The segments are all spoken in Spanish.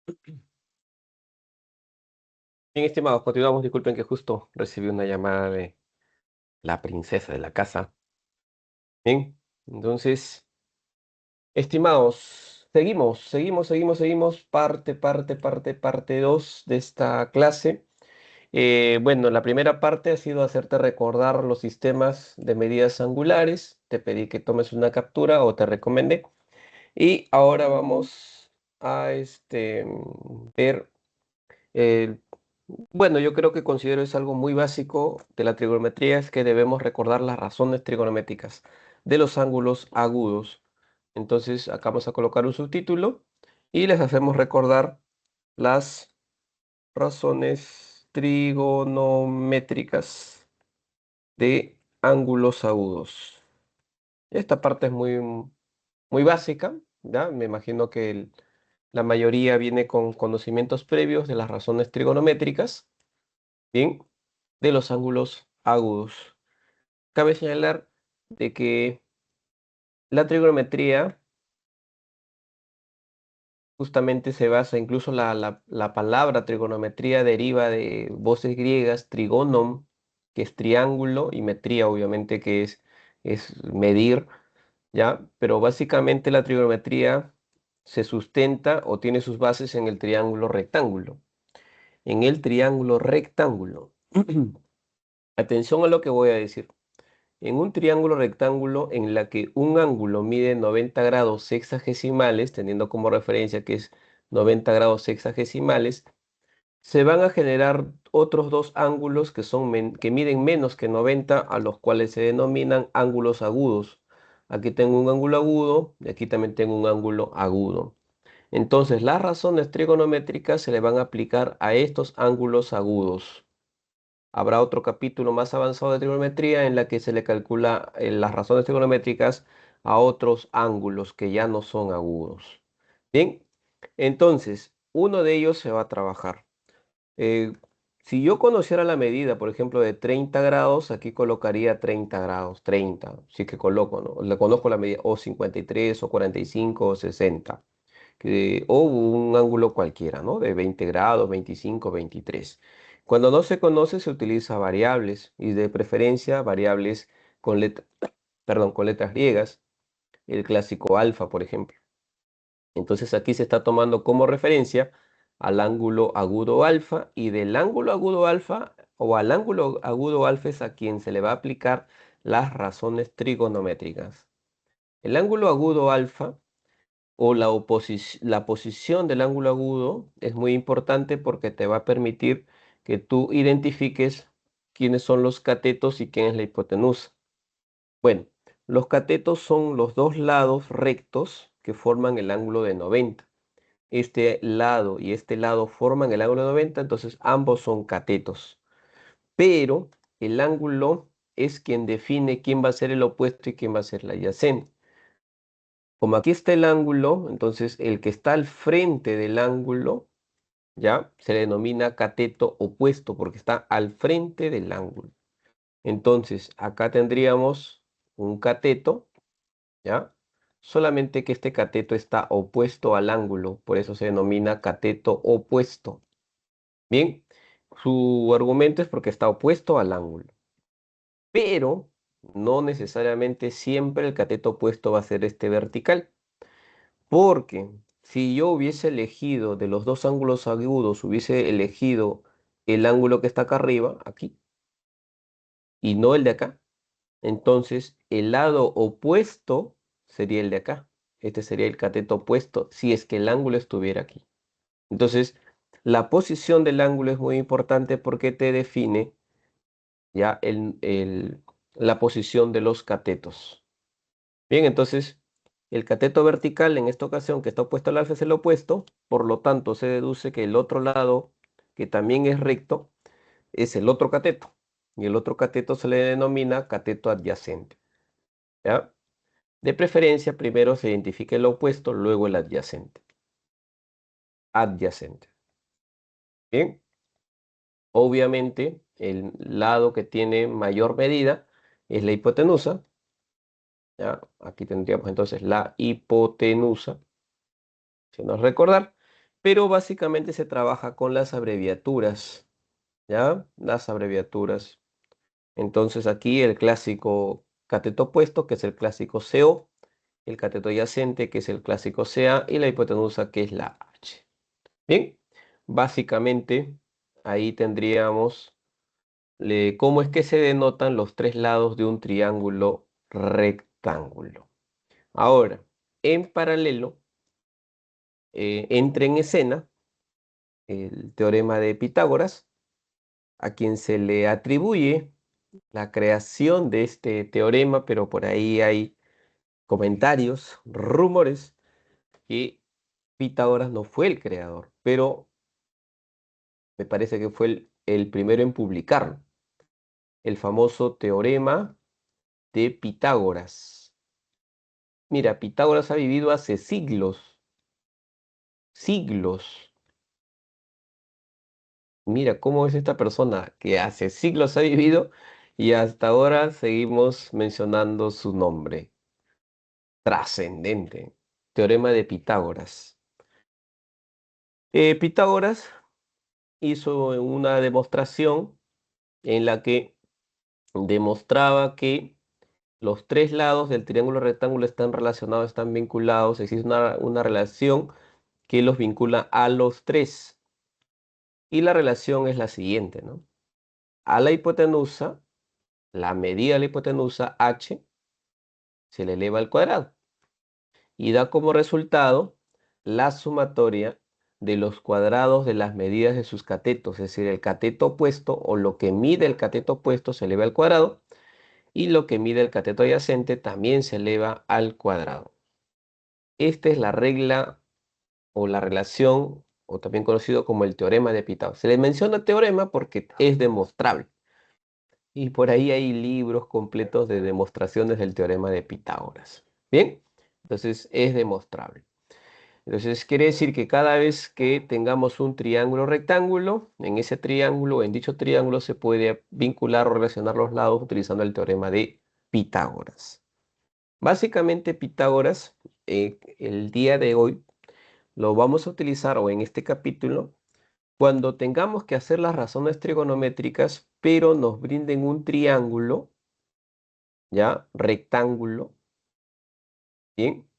Bien, estimados, continuamos. Disculpen que justo recibí una llamada de la princesa de la casa. Bien, entonces, estimados, seguimos. Parte 2 de esta clase. Bueno, la primera parte ha sido hacerte recordar los sistemas de medidas angulares. Te pedí que tomes una captura o te recomendé. Y ahora vamos a ver. eh, Bueno, yo creo que considero es algo muy básico de la trigonometría, es que debemos recordar las razones trigonométricas de los ángulos agudos. Entonces, acá vamos a colocar un subtítulo y les hacemos recordar las razones trigonométricas de ángulos agudos. Esta parte es muy básica, ¿ya? Me imagino que la mayoría viene con conocimientos previos de las razones trigonométricas. Bien, de los ángulos agudos. Cabe señalar de que la trigonometría justamente se basa, incluso la palabra trigonometría deriva de voces griegas, trigonom, que es triángulo, y metría, obviamente, que es medir, ¿ya? Pero básicamente la trigonometría se sustenta o tiene sus bases en el triángulo rectángulo. En el triángulo rectángulo. Atención a lo que voy a decir. En un triángulo rectángulo en la que un ángulo mide 90 grados sexagesimales, teniendo como referencia que es 90 grados sexagesimales, se van a generar otros dos ángulos que miden menos que 90, a los cuales se denominan ángulos agudos. Aquí tengo un ángulo agudo y aquí también tengo un ángulo agudo. Entonces, las razones trigonométricas se le van a aplicar a estos ángulos agudos. Habrá otro capítulo más avanzado de trigonometría en la que se le calcula las razones trigonométricas a otros ángulos que ya no son agudos. Bien, entonces, uno de ellos se va a trabajar. Eh, si yo conociera la medida, por ejemplo, de 30 grados, aquí colocaría 30 grados, 30, sí que coloco, ¿no? Le conozco la medida, o 53, o 45, o 60 o un ángulo cualquiera, ¿no? De 20 grados, 25, 23. Cuando no se conoce, se utiliza variables y de preferencia variables con, perdón, con letras griegas, el clásico alfa, por ejemplo. Entonces aquí se está tomando como referencia al ángulo agudo alfa, y del ángulo agudo alfa o al ángulo agudo alfa es a quien se le va a aplicar las razones trigonométricas. El ángulo agudo alfa o la posición del ángulo agudo es muy importante porque te va a permitir que tú identifiques quiénes son los catetos y quién es la hipotenusa. Bueno, los catetos son los dos lados rectos que forman el ángulo de 90. Este lado y este lado forman el ángulo de 90, entonces ambos son catetos. Pero el ángulo es quien define quién va a ser el opuesto y quién va a ser el adyacente. Como aquí está el ángulo, entonces el que está al frente del ángulo, ¿ya? Se le denomina cateto opuesto porque está al frente del ángulo. Entonces, acá tendríamos un cateto, ¿ya? Solamente que este cateto está opuesto al ángulo, por eso se denomina cateto opuesto. Bien, su argumento es porque está opuesto al ángulo. Pero no necesariamente siempre el cateto opuesto va a ser este vertical. Porque si yo hubiese elegido de los dos ángulos agudos, hubiese elegido el ángulo que está acá arriba, aquí, y no el de acá, entonces el lado opuesto sería el de acá. Este sería el cateto opuesto si es que el ángulo estuviera aquí. Entonces, la posición del ángulo es muy importante porque te define ya la posición de los catetos. Bien, entonces el cateto vertical en esta ocasión que está opuesto al alfa es el opuesto, por lo tanto se deduce que el otro lado, que también es recto, es el otro cateto. Y el otro cateto se le denomina cateto adyacente. ¿Ya? De preferencia, primero se identifica el opuesto, luego el adyacente. Adyacente. Bien, obviamente el lado que tiene mayor medida es la hipotenusa. ¿Ya? Aquí tendríamos entonces la hipotenusa, si nos recordar. pero básicamente se trabaja con las abreviaturas, ¿ya? Las abreviaturas. Entonces aquí el clásico cateto opuesto, que es el clásico CO, el cateto adyacente, que es el clásico CA, y la hipotenusa, que es la H. Bien, básicamente ahí tendríamos cómo es que se denotan los tres lados de un triángulo rectángulo. Ahora, en paralelo, entra en escena el teorema de Pitágoras, a quien se le atribuye la creación de este teorema, pero por ahí hay comentarios, rumores, que Pitágoras no fue el creador, pero me parece que fue el primero en publicarlo, el famoso teorema de Pitágoras. Mira, Pitágoras ha vivido hace siglos, siglos. Mira cómo es esta persona que hace siglos ha vivido y hasta ahora seguimos mencionando su nombre. Trascendente. Teorema de Pitágoras. Pitágoras hizo una demostración en la que demostraba que los tres lados del triángulo rectángulo están relacionados, están vinculados, existe una relación que los vincula a los tres. Y la relación es la siguiente, ¿no? A la hipotenusa, la medida de la hipotenusa h se le eleva al cuadrado y da como resultado la sumatoria de los cuadrados de las medidas de sus catetos, es decir, el cateto opuesto o lo que mide el cateto opuesto se eleva al cuadrado y lo que mide el cateto adyacente también se eleva al cuadrado. Esta es la regla o la relación, o también conocido como el teorema de Pitágoras. Se le menciona teorema porque es demostrable. Y por ahí hay libros completos de demostraciones del teorema de Pitágoras. Bien, entonces es demostrable. Entonces quiere decir que cada vez que tengamos un triángulo rectángulo, en ese triángulo, en dicho triángulo, se puede vincular o relacionar los lados utilizando el teorema de Pitágoras. Básicamente Pitágoras, el día de hoy, lo vamos a utilizar, o en este capítulo, cuando tengamos que hacer las razones trigonométricas, pero nos brinden un triángulo, ¿ya? Rectángulo, ¿bien?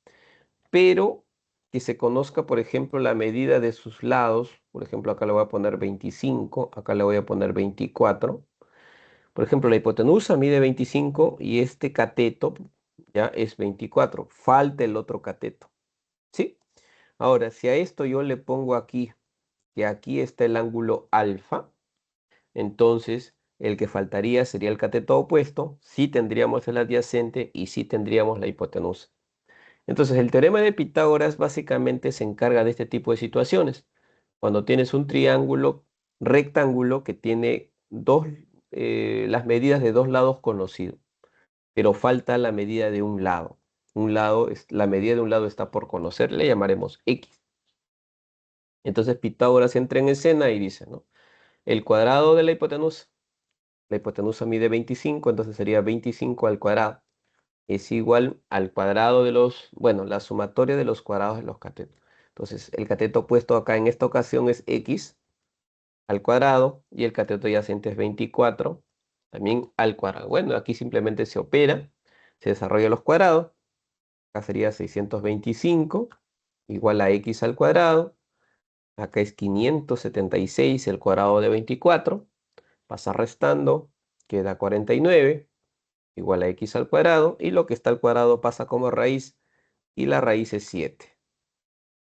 Pero que se conozca, por ejemplo, la medida de sus lados. Por ejemplo, acá le voy a poner 25, acá le voy a poner 24. Por ejemplo, la hipotenusa mide 25 y este cateto ya es 24. Falta el otro cateto, ¿sí? Ahora, si a esto yo le pongo aquí, que aquí está el ángulo alfa, entonces el que faltaría sería el cateto opuesto, sí tendríamos el adyacente y sí tendríamos la hipotenusa. Entonces el teorema de Pitágoras básicamente se encarga de este tipo de situaciones. Cuando tienes un triángulo rectángulo que tiene las medidas de dos lados conocidos, pero falta la medida de un lado. La medida de un lado está por conocer, le llamaremos X. Entonces Pitágoras entra en escena y dice, ¿no? El cuadrado de la hipotenusa mide 25, entonces sería 25 al cuadrado. Es igual al cuadrado de bueno, la sumatoria de los cuadrados de los catetos. Entonces, el cateto puesto acá en esta ocasión es x al cuadrado y el cateto adyacente es 24 también al cuadrado. Bueno, aquí simplemente se opera, se desarrolla los cuadrados. Acá sería 625 igual a x al cuadrado. Acá es 576 el cuadrado de 24. Pasa restando, queda 49 igual a x al cuadrado. Y lo que está al cuadrado pasa como raíz y la raíz es 7.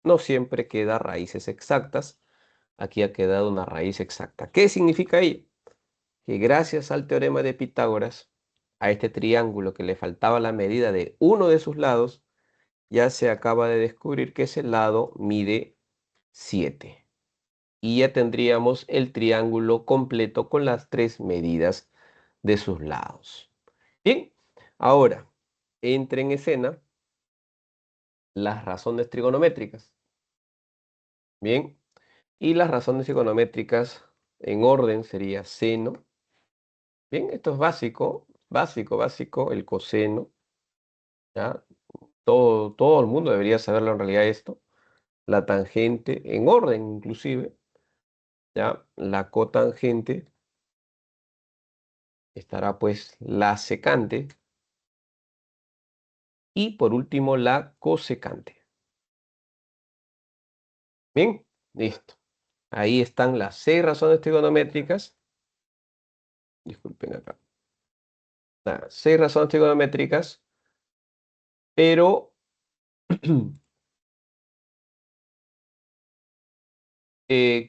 No siempre queda raíces exactas. Aquí ha quedado una raíz exacta. ¿Qué significa ello? Que gracias al teorema de Pitágoras, a este triángulo que le faltaba la medida de uno de sus lados, ya se acaba de descubrir que ese lado mide 7. Y ya tendríamos el triángulo completo con las tres medidas de sus lados. Bien, ahora entra en escena las razones trigonométricas. Bien, y las razones trigonométricas en orden sería seno. Bien, esto es básico, básico, el coseno. ¿Ya? Todo el mundo debería saberlo en realidad esto. la tangente en orden inclusive, ¿ya? La cotangente estará pues la secante y por último la cosecante. Bien, listo. Ahí están las 6 razones trigonométricas. Disculpen acá. Las 6 razones trigonométricas, pero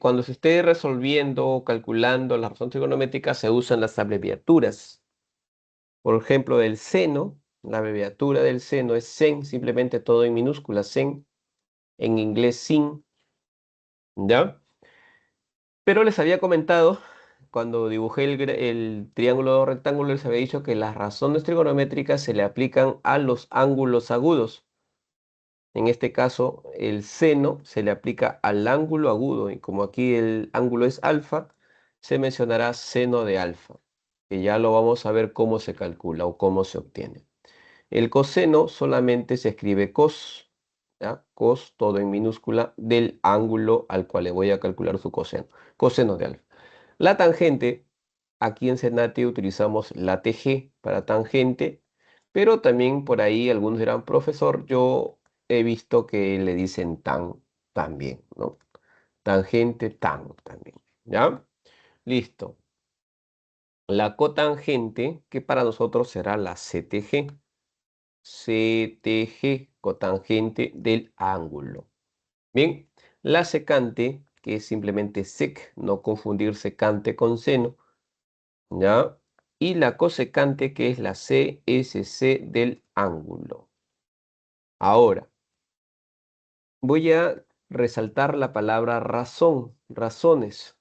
cuando se esté resolviendo o calculando las razones trigonométricas se usan las abreviaturas. Por ejemplo, el seno, la abreviatura del seno es sen, simplemente todo en minúscula, sen, en inglés sin, ¿ya? Pero les había comentado, cuando dibujé el triángulo rectángulo, les había dicho que las razones trigonométricas se le aplican a los ángulos agudos. En este caso, el seno se le aplica al ángulo agudo, y como aquí el ángulo es alfa, se mencionará seno de alfa, que ya lo vamos a ver cómo se calcula o cómo se obtiene. El coseno solamente se escribe cos, ¿ya? Cos, todo en minúscula, del ángulo al cual le voy a calcular su coseno, coseno de alfa. La tangente, aquí en Senati utilizamos la TG para tangente, pero también por ahí algunos dirán, profesor, yo he visto que le dicen tan también, ¿no? Tangente, tan también, ¿ya? Listo. La cotangente, que para nosotros será la CTG. CTG, cotangente del ángulo. Bien, la secante, que es simplemente sec, no confundir secante con seno, ¿ya? Y la cosecante, que es la CSC del ángulo. Ahora, voy a resaltar la palabra razón, razones.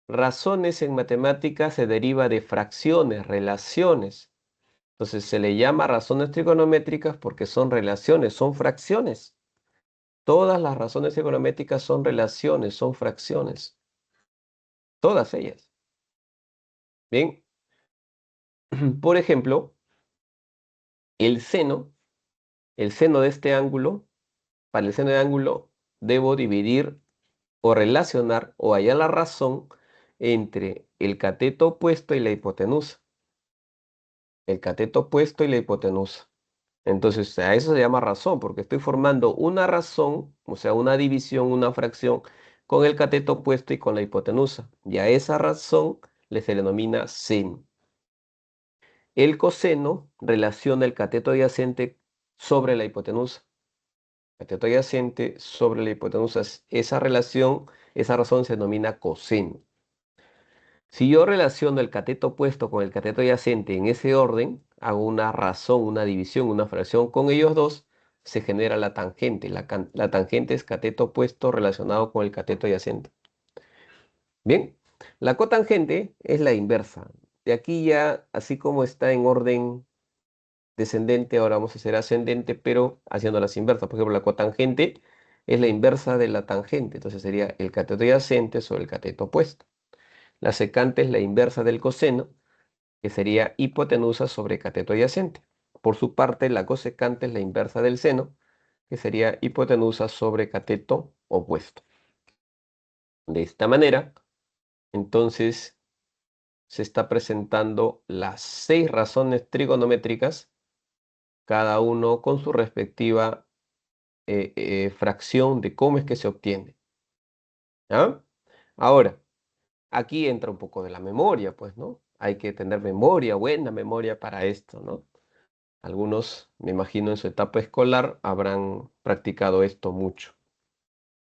Razones en matemáticas se deriva de fracciones, relaciones. Entonces se le llama razones trigonométricas porque son relaciones, son fracciones. Todas las razones trigonométricas son relaciones, son fracciones. Todas ellas. Bien, por ejemplo, el seno, el seno de este ángulo, para el seno de ángulo debo dividir o relacionar o hallar la razón entre el cateto opuesto y la hipotenusa. El cateto opuesto y la hipotenusa. Entonces, a eso se llama razón, porque estoy formando una razón, o sea, una división, una fracción, con el cateto opuesto y con la hipotenusa. Y a esa razón se le denomina seno. El coseno relaciona el cateto adyacente sobre la hipotenusa. Cateto adyacente sobre la hipotenusa. Esa relación, esa razón se denomina coseno. Si yo relaciono el cateto opuesto con el cateto adyacente en ese orden, hago una razón, una división, una fracción con ellos dos, se genera la tangente. La tangente es cateto opuesto relacionado con el cateto adyacente. Bien, la cotangente es la inversa. De aquí ya, así como está en orden descendente, ahora vamos a hacer ascendente, pero haciendo las inversas. Por ejemplo, la cotangente es la inversa de la tangente. Entonces sería el cateto adyacente sobre el cateto opuesto. La secante es la inversa del coseno, que sería hipotenusa sobre cateto adyacente. Por su parte, la cosecante es la inversa del seno, que sería hipotenusa sobre cateto opuesto. De esta manera, entonces, se está presentando las 6 razones trigonométricas, cada uno con su respectiva fracción de cómo es que se obtiene. ¿Ya? Ahora, aquí entra un poco de la memoria, pues, ¿no? Hay que tener memoria, buena memoria para esto, ¿no? Algunos, me imagino, en su etapa escolar habrán practicado esto mucho.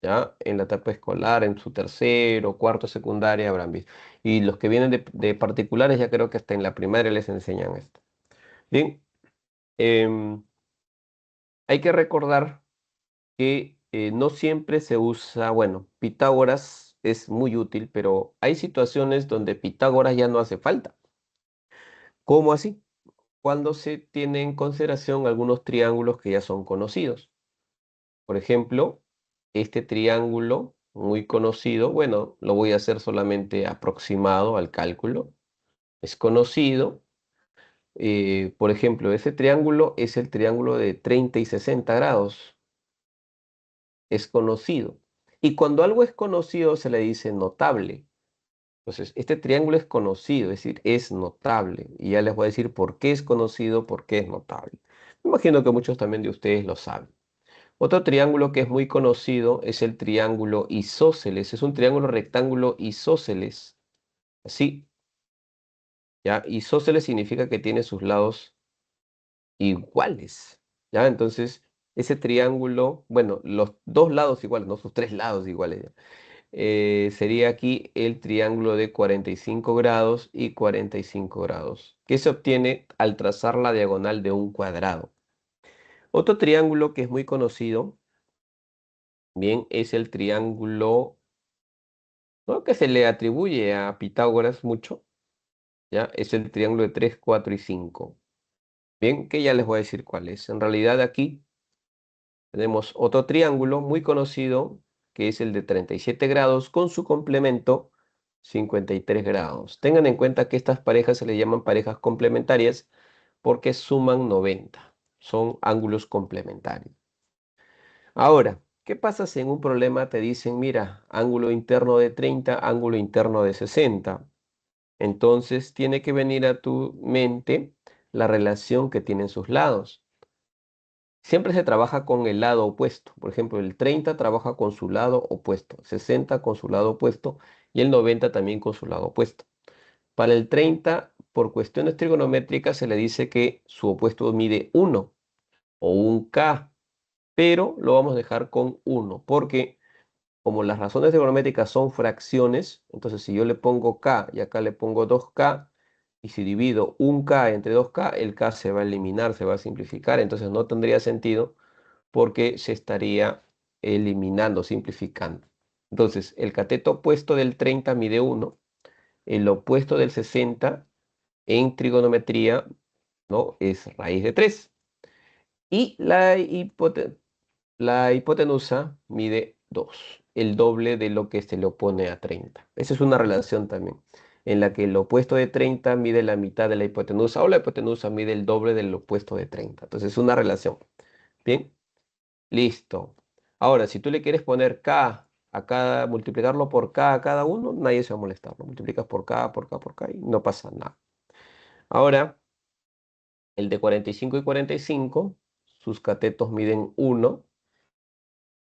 ¿Ya? En la etapa escolar, en su tercero, cuarto, secundaria habrán visto. Y los que vienen de particulares, ya creo que hasta en la primaria les enseñan esto. Bien, em, hay que recordar que no siempre se usa, bueno, Pitágoras es muy útil, pero hay situaciones donde Pitágoras ya no hace falta. ¿Cómo así? Cuando se tiene en consideración algunos triángulos que ya son conocidos. Por ejemplo, este triángulo muy conocido, bueno, lo voy a hacer solamente aproximado al cálculo, es conocido. Por ejemplo, ese triángulo es el triángulo de 30 y 60 grados. es conocido. Y cuando algo es conocido se le dice notable. Entonces, este triángulo es conocido, es decir, es notable. Y ya les voy a decir por qué es conocido, por qué es notable. Me imagino que muchos también de ustedes lo saben. Otro triángulo que es muy conocido es el triángulo isósceles. Es un triángulo rectángulo isósceles. Así, ¿ya? Isósceles significa que tiene sus lados iguales, ¿ya? Entonces, ese triángulo, bueno, los dos lados iguales, no sus tres lados iguales, ¿ya? Sería aquí el triángulo de 45 grados y 45 grados, que se obtiene al trazar la diagonal de un cuadrado. Otro triángulo que es muy conocido, bien, es el triángulo, ¿no?, que se le atribuye a Pitágoras mucho, ¿ya? Es el triángulo de 3, 4 y 5. Bien, que ya les voy a decir cuál es. En realidad aquí tenemos otro triángulo muy conocido, que es el de 37 grados con su complemento 53 grados. Tengan en cuenta que estas parejas se le llaman parejas complementarias porque suman 90. Son ángulos complementarios. Ahora, ¿qué pasa si en un problema te dicen, mira, ángulo interno de 30, ángulo interno de 60? Entonces tiene que venir a tu mente la relación que tienen sus lados. Siempre se trabaja con el lado opuesto. Por ejemplo, el 30 trabaja con su lado opuesto, 60 con su lado opuesto y el 90 también con su lado opuesto. Para el 30, por cuestiones trigonométricas, se le dice que su opuesto mide 1 o un K, pero lo vamos a dejar con 1 porque como las razones trigonométricas son fracciones, entonces si yo le pongo K y acá le pongo 2K, y si divido un K entre 2K, el K se va a eliminar, se va a simplificar, entonces no tendría sentido porque se estaría eliminando, simplificando. Entonces, el cateto opuesto del 30 mide 1, el opuesto del 60 en trigonometría, ¿no?, es raíz de 3. Y la hipotenusa mide 2, el doble de lo que se le opone a 30. Esa es una relación también, en la que el opuesto de 30 mide la mitad de la hipotenusa o la hipotenusa mide el doble del opuesto de 30. Entonces es una relación. Bien. Listo. Ahora, si tú le quieres poner K a cada, multiplicarlo por K a cada uno, nadie se va a molestar. Lo multiplicas por K, por K, por K y no pasa nada. Ahora, el de 45 y 45, sus catetos miden 1,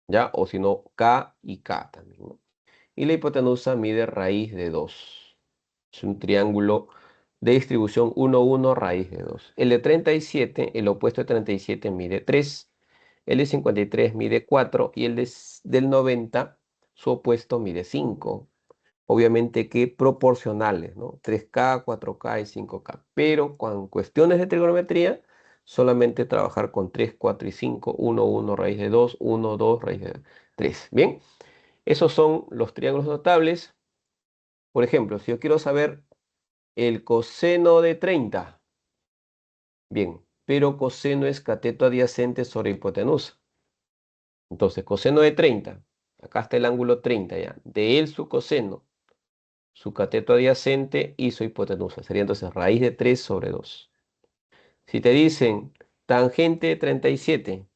¿ya? O si no, K y K también, ¿no? Y la hipotenusa mide raíz de 2. Es un triángulo de distribución 1, 1, raíz de 2. El de 37, el opuesto de 37 mide 3. El de 53 mide 4 y del 90, su opuesto, mide 5. Obviamente que proporcionales, ¿no? 3K, 4K y 5K. Pero con cuestiones de trigonometría, solamente trabajar con 3, 4 y 5. 1, 1, raíz de 2, 1, 2, raíz de 3. Bien, esos son los triángulos notables. Por ejemplo, si yo quiero saber el coseno de 30, bien, pero coseno es cateto adyacente sobre hipotenusa. Entonces, coseno de 30, acá está el ángulo 30 ya, de él su coseno, su cateto adyacente y su hipotenusa. Sería entonces raíz de 3 sobre 2. Si te dicen tangente 37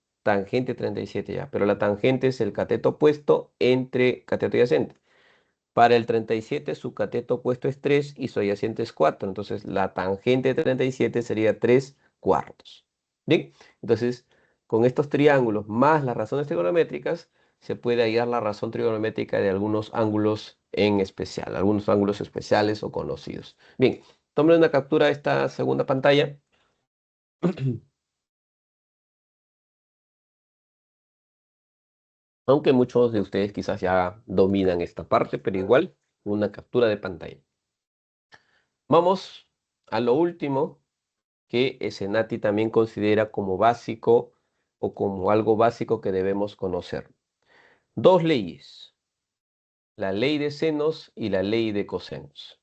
ya, pero la tangente es el cateto opuesto entre cateto adyacente. Para el 37 su cateto opuesto es 3 y su adyacente es 4. Entonces la tangente de 37 sería 3 cuartos. Bien, entonces con estos triángulos más las razones trigonométricas se puede hallar la razón trigonométrica de algunos ángulos en especial, algunos ángulos especiales o conocidos. Bien, tomen una captura de esta segunda pantalla. Aunque muchos de ustedes quizás ya dominan esta parte, pero igual una captura de pantalla. Vamos a lo último que Senati también considera como básico o como algo básico que debemos conocer. Dos leyes, la ley de senos y la ley de cosenos.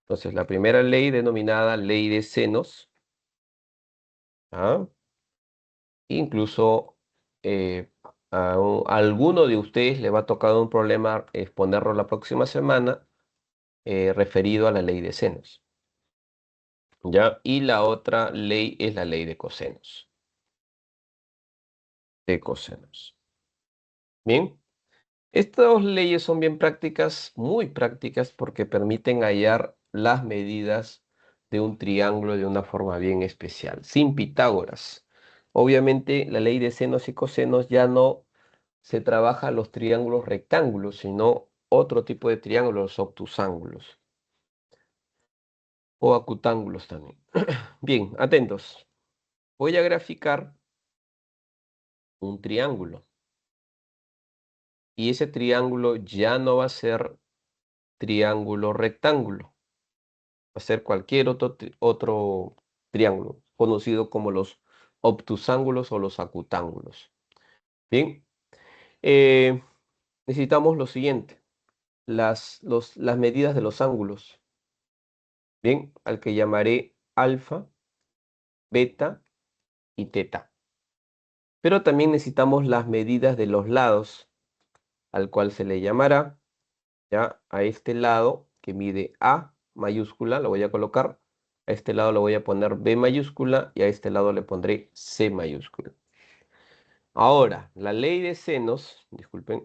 Entonces, la primera ley denominada ley de senos, ¿ah? Incluso a alguno de ustedes le va a tocar un problema exponerlo la próxima semana referido a la ley de senos, ¿ya? Y la otra ley es la ley de cosenos. Bien, estas leyes son bien prácticas, muy prácticas, porque permiten hallar las medidas de un triángulo de una forma bien especial, sin Pitágoras. Obviamente, la ley de senos y cosenos ya no se trabaja los triángulos rectángulos, sino otro tipo de triángulos, obtusángulos o acutángulos también. Bien, atentos. Voy a graficar un triángulo y ese triángulo ya no va a ser triángulo rectángulo, va a ser cualquier otro triángulo, conocido como los obtusángulos o los acutángulos. Bien, eh, necesitamos lo siguiente, las medidas de los ángulos, bien, al que llamaré alfa, beta y teta. Pero también necesitamos las medidas de los lados, al cual se le llamará, ya, a este lado que mide A mayúscula, lo voy a colocar, a este lado le voy a poner B mayúscula y a este lado le pondré C mayúscula. Ahora, la ley de senos, disculpen,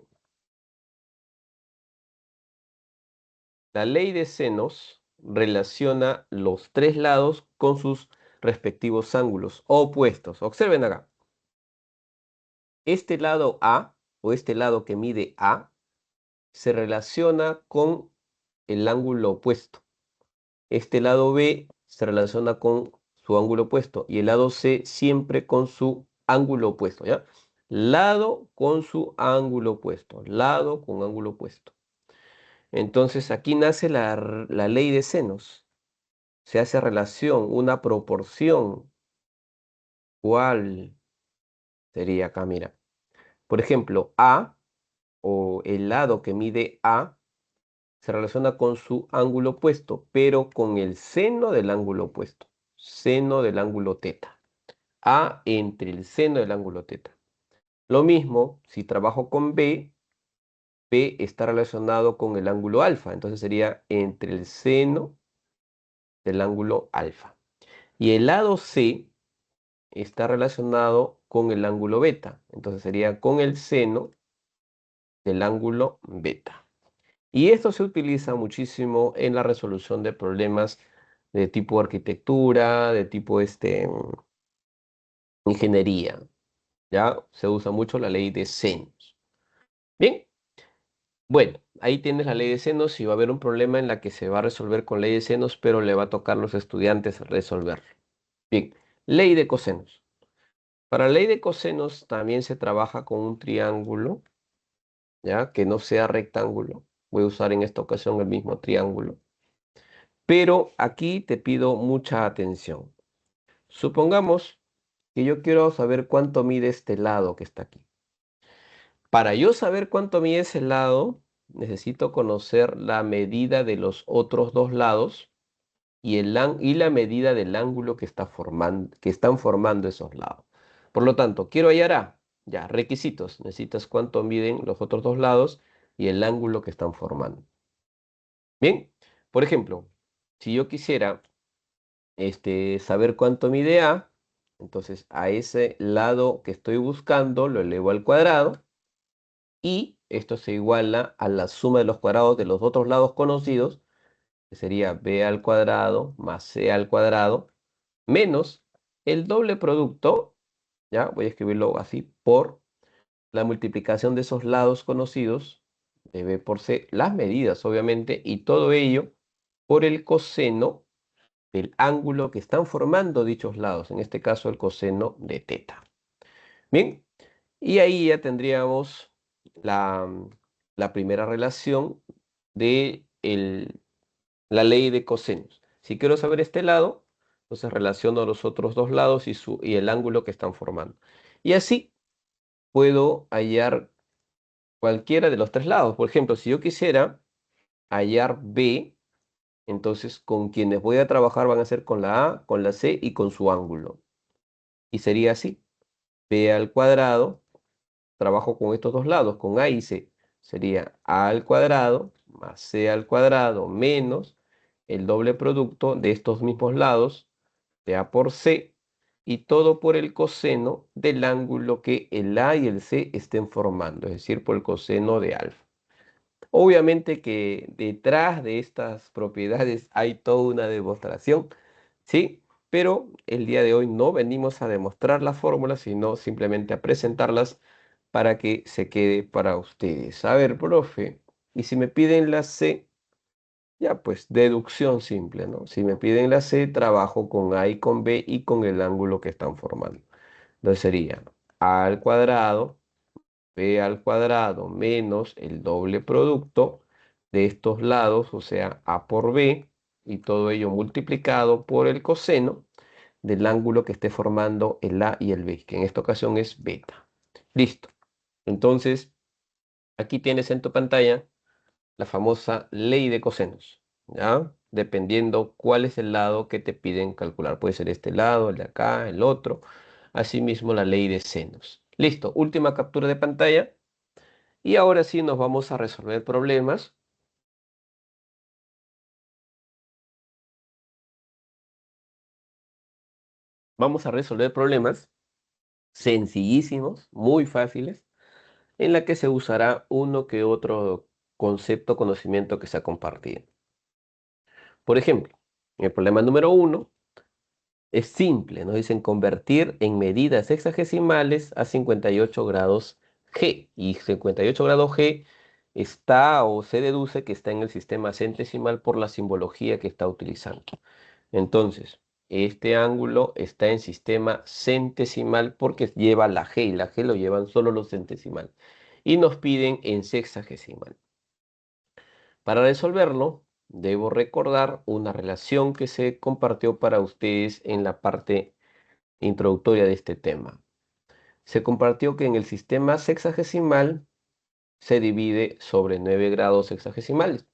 la ley de senos relaciona los tres lados con sus respectivos ángulos opuestos. Observen acá. Este lado A, o este lado que mide A, se relaciona con el ángulo opuesto. Este lado B se relaciona con su ángulo opuesto y el lado C siempre con su ángulo opuesto, ¿ya? Lado con su ángulo opuesto, lado con ángulo opuesto. Entonces aquí nace la ley de senos. Se hace relación, una proporción. ¿Cuál sería acá? Mira, por ejemplo, A o el lado que mide A se relaciona con su ángulo opuesto, pero con el seno del ángulo opuesto, seno del ángulo teta. A entre el seno del ángulo teta. Lo mismo, si trabajo con B, B está relacionado con el ángulo alfa, entonces sería entre el seno del ángulo alfa. Y el lado C está relacionado con el ángulo beta, entonces sería con el seno del ángulo beta. Y esto se utiliza muchísimo en la resolución de problemas de tipo arquitectura, de tipo ingeniería. Ya se usa mucho la ley de senos. Bien, bueno, ahí tienes la ley de senos y va a haber un problema en la que se va a resolver con ley de senos, pero le va a tocar a los estudiantes resolverlo. Bien, ley de cosenos. Para la ley de cosenos también se trabaja con un triángulo, ya que no sea rectángulo. Voy a usar en esta ocasión el mismo triángulo. Pero aquí te pido mucha atención. Supongamos que yo quiero saber cuánto mide este lado que está aquí. Para yo saber cuánto mide ese lado, necesito conocer la medida de los otros dos lados y la medida del ángulo que están formando esos lados. Por lo tanto, quiero hallar A. Ya, requisitos. Necesitas cuánto miden los otros dos lados y el ángulo que están formando. Bien, por ejemplo, si yo quisiera saber cuánto mide A, entonces a ese lado que estoy buscando lo elevo al cuadrado y esto se iguala a la suma de los cuadrados de los otros lados conocidos, que sería b al cuadrado más c al cuadrado, menos el doble producto, ya voy a escribirlo así, por la multiplicación de esos lados conocidos, de b por c, las medidas obviamente, y todo ello por el coseno del ángulo que están formando dichos lados, en este caso el coseno de teta. Bien, y ahí ya tendríamos la primera relación de la ley de cosenos. Si quiero saber este lado, entonces relaciono los otros dos lados y el ángulo que están formando. Y así puedo hallar cualquiera de los tres lados. Por ejemplo, si yo quisiera hallar B, entonces con quienes voy a trabajar van a ser con la A, con la C y con su ángulo. Y sería así. B al cuadrado, trabajo con estos dos lados, con A y C. Sería A al cuadrado más C al cuadrado menos el doble producto de estos mismos lados, de A por C, y todo por el coseno del ángulo que el A y el C estén formando, es decir, por el coseno de alfa. Obviamente que detrás de estas propiedades hay toda una demostración, ¿sí? Pero el día de hoy no venimos a demostrar las fórmulas, sino simplemente a presentarlas para que se quede para ustedes. A ver, profe, y si me piden la C, ya pues deducción simple, ¿no? Si me piden la C, trabajo con A y con B y con el ángulo que están formando. Entonces sería A al cuadrado, B al cuadrado menos el doble producto de estos lados, o sea, A por B, y todo ello multiplicado por el coseno del ángulo que esté formando el A y el B, que en esta ocasión es beta. Listo. Entonces, aquí tienes en tu pantalla la famosa ley de cosenos, ¿ya? Dependiendo cuál es el lado que te piden calcular. Puede ser este lado, el de acá, el otro. Asimismo, la ley de senos. Listo, última captura de pantalla. Y ahora sí nos vamos a resolver problemas. Vamos a resolver problemas sencillísimos, muy fáciles, en la que se usará uno que otro concepto, conocimiento que se ha compartido. Por ejemplo, el problema número 1 es simple, nos dicen convertir en medidas hexagesimales a 58 grados G. Y 58 grados G está o se deduce que está en el sistema centesimal por la simbología que está utilizando. Entonces, este ángulo está en sistema centesimal porque lleva la G y la G lo llevan solo los centesimales. Y nos piden en sexagesimal. Para resolverlo, debo recordar una relación que se compartió para ustedes en la parte introductoria de este tema. Se compartió que en el sistema sexagesimal se divide sobre 9 grados sexagesimales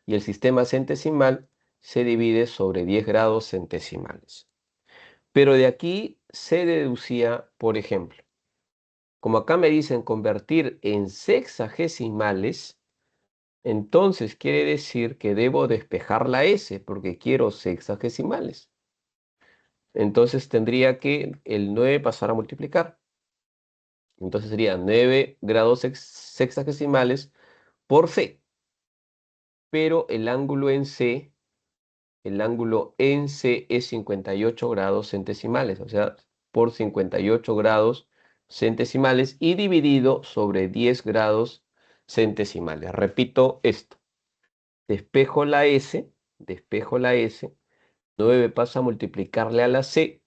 y el sistema centesimal se divide sobre 10 grados centesimales. Pero de aquí se deducía, por ejemplo, como acá me dicen convertir en sexagesimales, entonces quiere decir que debo despejar la S porque quiero sexagesimales. Entonces tendría que el 9 pasar a multiplicar. Entonces sería 9 grados sexagesimales por C. Pero el ángulo en C es 58 grados centesimales, o sea, por 58 grados centesimales y dividido sobre 10 grados centesimales. Repito esto. Despejo la S, 9 pasa a multiplicarle a la C,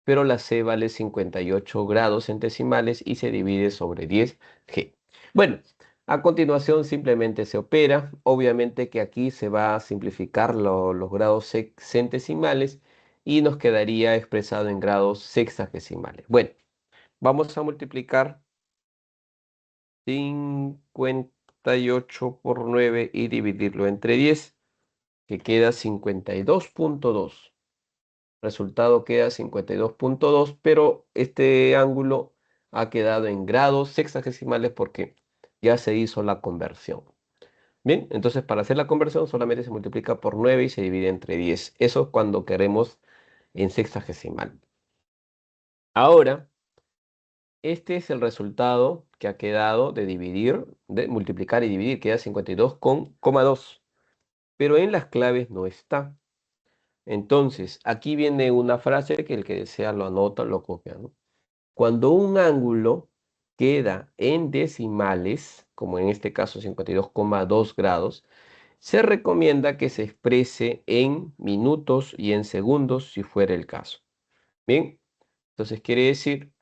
pero la C vale 58 grados centesimales y se divide sobre 10G. Bueno, a continuación simplemente se opera. Obviamente que aquí se va a simplificar los grados centesimales y nos quedaría expresado en grados sexagesimales. Bueno, vamos a multiplicar 58 por 9 y dividirlo entre 10, que queda 52.2. Resultado queda 52.2, pero este ángulo ha quedado en grados sexagesimales porque ya se hizo la conversión. Bien, entonces para hacer la conversión solamente se multiplica por 9 y se divide entre 10. Eso cuando queremos en sexagesimal. Ahora, este es el resultado que ha quedado de dividir, de multiplicar y dividir, queda 52,2. Pero en las claves no está. Entonces, aquí viene una frase que el que desea lo anota, lo copia, ¿no? Cuando un ángulo queda en decimales, como en este caso 52,2 grados, se recomienda que se exprese en minutos y en segundos si fuera el caso. Bien, entonces quiere decir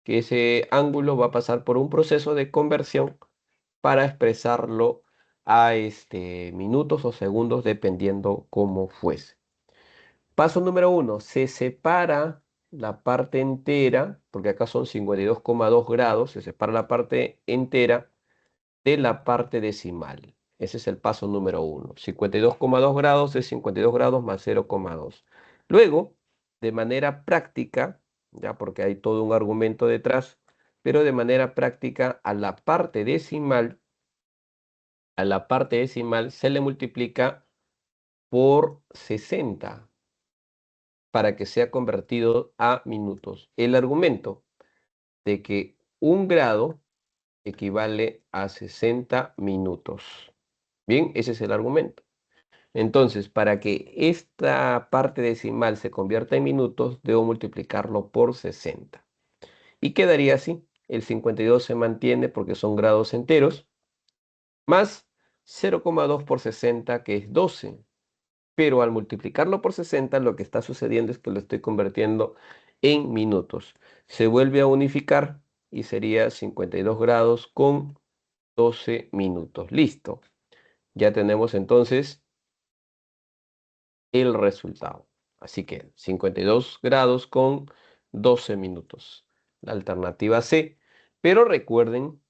que ese ángulo va a pasar por un proceso de conversión para expresarlo a minutos o segundos dependiendo cómo fuese. Paso número 1, se separa la parte entera, porque acá son 52,2 grados, se separa la parte entera de la parte decimal. Ese es el paso número 1. 52,2 grados es 52 grados más 0,2. Luego, de manera práctica, ya porque hay todo un argumento detrás, pero de manera práctica a la parte decimal se le multiplica por 60. para que sea convertido a minutos. El argumento de que 1 grado equivale a 60 minutos. Bien, ese es el argumento. Entonces, para que esta parte decimal se convierta en minutos, debo multiplicarlo por 60. Y quedaría así. El 52 se mantiene porque son grados enteros, más 0,2 por 60, que es 12. Pero al multiplicarlo por 60, lo que está sucediendo es que lo estoy convirtiendo en minutos. Se vuelve a unificar y sería 52 grados con 12 minutos. Listo. Ya tenemos entonces el resultado. Así que 52 grados con 12 minutos. La alternativa C. Pero recuerden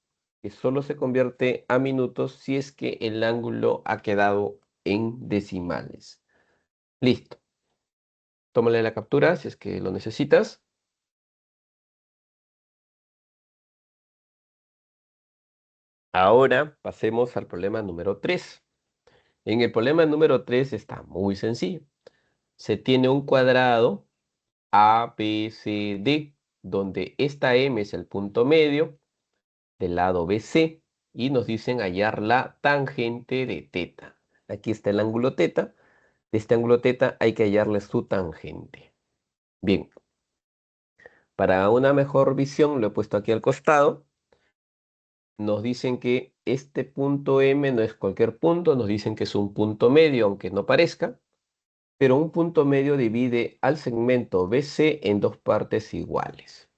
que solo se convierte a minutos si es que el ángulo ha quedado en decimales. Listo. Tómale la captura si es que lo necesitas. Ahora pasemos al problema número 3. En el problema número 3 está muy sencillo. Se tiene un cuadrado A, B, C, D, donde esta M es el punto medio del lado BC y nos dicen hallar la tangente de teta. Aquí está el ángulo teta. De este ángulo teta hay que hallarle su tangente. Bien, para una mejor visión lo he puesto aquí al costado. Nos dicen que este punto M no es cualquier punto, nos dicen que es un punto medio, aunque no parezca, pero un punto medio divide al segmento BC en dos partes iguales.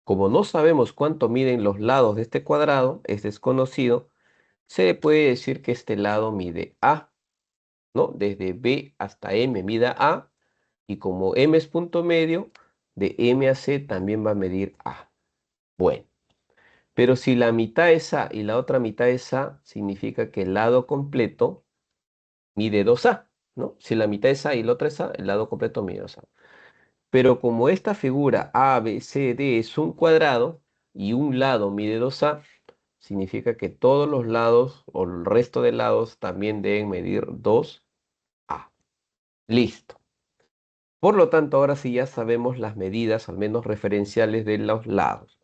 Como no sabemos cuánto miden los lados de este cuadrado, es desconocido, se le puede decir que este lado mide A, ¿no? Desde B hasta M mida A, y como M es punto medio, de M a C también va a medir A. Bueno, pero si la mitad es A y la otra mitad es A, significa que el lado completo mide 2A, ¿no? Si la mitad es A y la otra es A, el lado completo mide 2A. Pero como esta figura A, B, C, D es un cuadrado y un lado mide 2A, significa que todos los lados o el resto de lados también deben medir 2A. Listo. Por lo tanto, ahora sí ya sabemos las medidas, al menos referenciales, de los lados.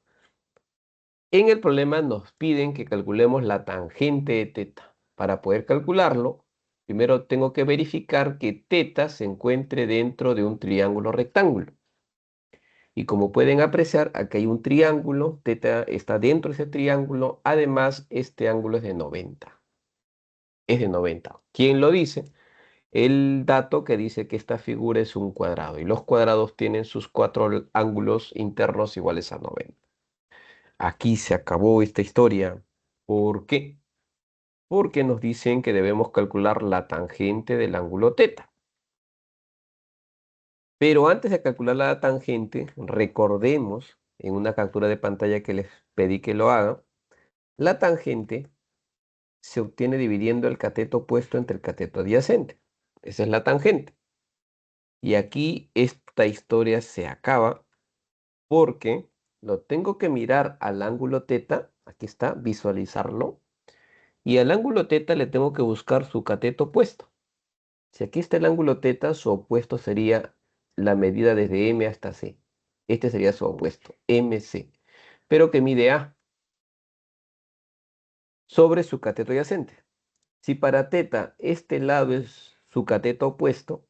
En el problema nos piden que calculemos la tangente de teta. Para poder calcularlo, primero tengo que verificar que teta se encuentre dentro de un triángulo rectángulo. Y como pueden apreciar, aquí hay un triángulo, teta está dentro de ese triángulo, además este ángulo es de 90. Es de 90. ¿Quién lo dice? El dato que dice que esta figura es un cuadrado y los cuadrados tienen sus 4 ángulos internos iguales a 90. Aquí se acabó esta historia. ¿Por qué? Porque nos dicen que debemos calcular la tangente del ángulo teta. Pero antes de calcular la tangente, recordemos en una captura de pantalla que les pedí que lo hagan, la tangente se obtiene dividiendo el cateto opuesto entre el cateto adyacente. Esa es la tangente. Y aquí esta historia se acaba porque lo tengo que mirar al ángulo teta, aquí está, visualizarlo, y al ángulo teta le tengo que buscar su cateto opuesto. Si aquí está el ángulo teta, su opuesto sería la medida desde M hasta C. Este sería su opuesto, MC, pero que mide A sobre su cateto adyacente. Si para teta este lado es su cateto opuesto,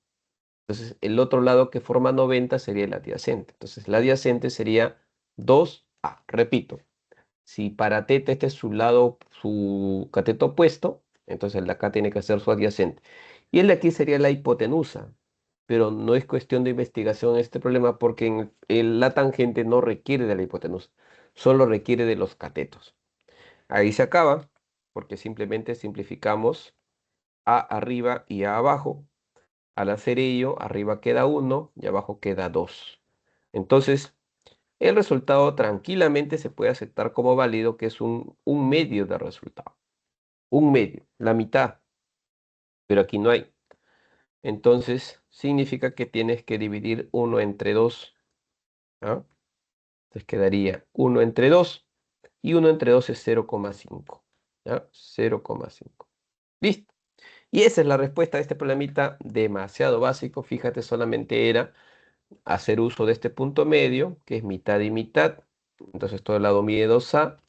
entonces el otro lado que forma 90 sería el adyacente. Entonces el adyacente sería 2A. Repito, si para teta este es su lado, su cateto opuesto, entonces el de acá tiene que ser su adyacente. Y el de aquí sería la hipotenusa. Pero no es cuestión de investigación este problema porque la tangente no requiere de la hipotenusa, solo requiere de los catetos. Ahí se acaba porque simplemente simplificamos A arriba y A abajo. Al hacer ello, arriba queda 1 y abajo queda 2. Entonces, el resultado tranquilamente se puede aceptar como válido, que es un medio de resultado. Un medio, la mitad, pero aquí no hay. Entonces, significa que tienes que dividir 1 entre 2. ¿Ah? Entonces quedaría 1 entre 2 y 1 entre 2 es 0,5. ¿Ya? 0,5. Listo. Y esa es la respuesta a este problemita demasiado básico. Fíjate, solamente era hacer uso de este punto medio, que es mitad y mitad. Entonces todo el lado mide 2A.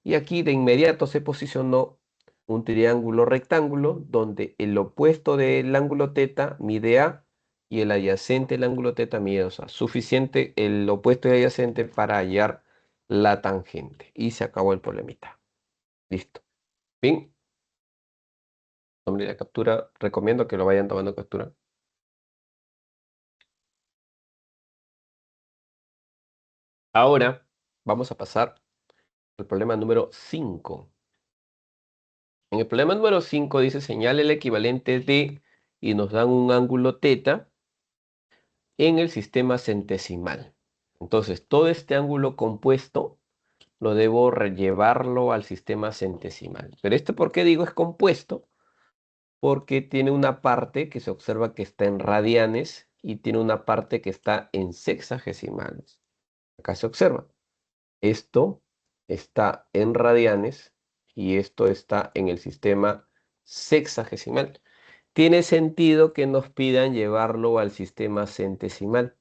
Y aquí de inmediato se posicionó un triángulo rectángulo donde el opuesto del ángulo teta mide A y el adyacente del ángulo teta mide 2A. Suficiente el opuesto y adyacente para hallar la tangente. Y se acabó el problemita. Listo. Bien. Tomé la captura. Recomiendo que lo vayan tomando captura. Ahora vamos a pasar al problema número 5. En el problema número 5 dice señale el equivalente de y nos dan un ángulo teta en el sistema centesimal. Entonces, todo este ángulo compuesto lo debo llevarlo al sistema centesimal. Pero esto, ¿por qué digo es compuesto? Porque tiene una parte que se observa que está en radianes y tiene una parte que está en sexagesimales. Acá se observa. Esto está en radianes y esto está en el sistema sexagesimal. Tiene sentido que nos pidan llevarlo al sistema centesimal,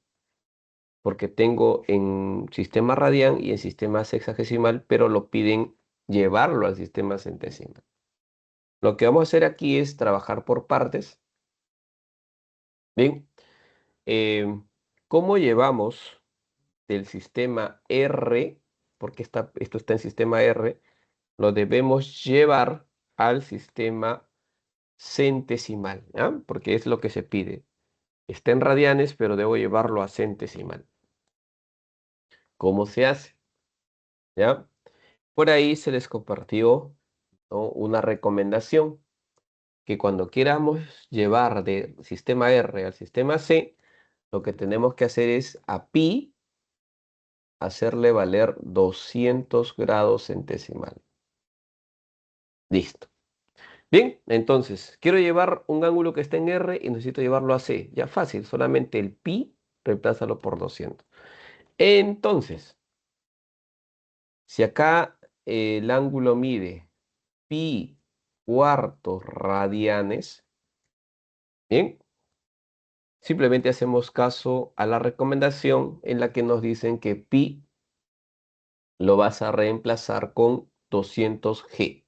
porque tengo en sistema radian y en sistema sexagesimal, pero lo piden llevarlo al sistema centesimal. Lo que vamos a hacer aquí es trabajar por partes. Bien, ¿cómo llevamos del sistema R, porque esto está en sistema R, lo debemos llevar al sistema centesimal, ¿ya? Porque es lo que se pide. Está en radianes, pero debo llevarlo a centesimal. ¿Cómo se hace? ¿Ya? Por ahí se les compartió, ¿no?, una recomendación que cuando queramos llevar de sistema R al sistema C, lo que tenemos que hacer es a pi hacerle valer 200 grados centesimal. Listo. Bien, entonces, quiero llevar un ángulo que está en R y necesito llevarlo a C. Ya fácil, solamente el pi, reemplázalo por 200. Entonces, si acá el ángulo mide pi cuartos radianes, bien, simplemente hacemos caso a la recomendación en la que nos dicen que pi lo vas a reemplazar con 200G.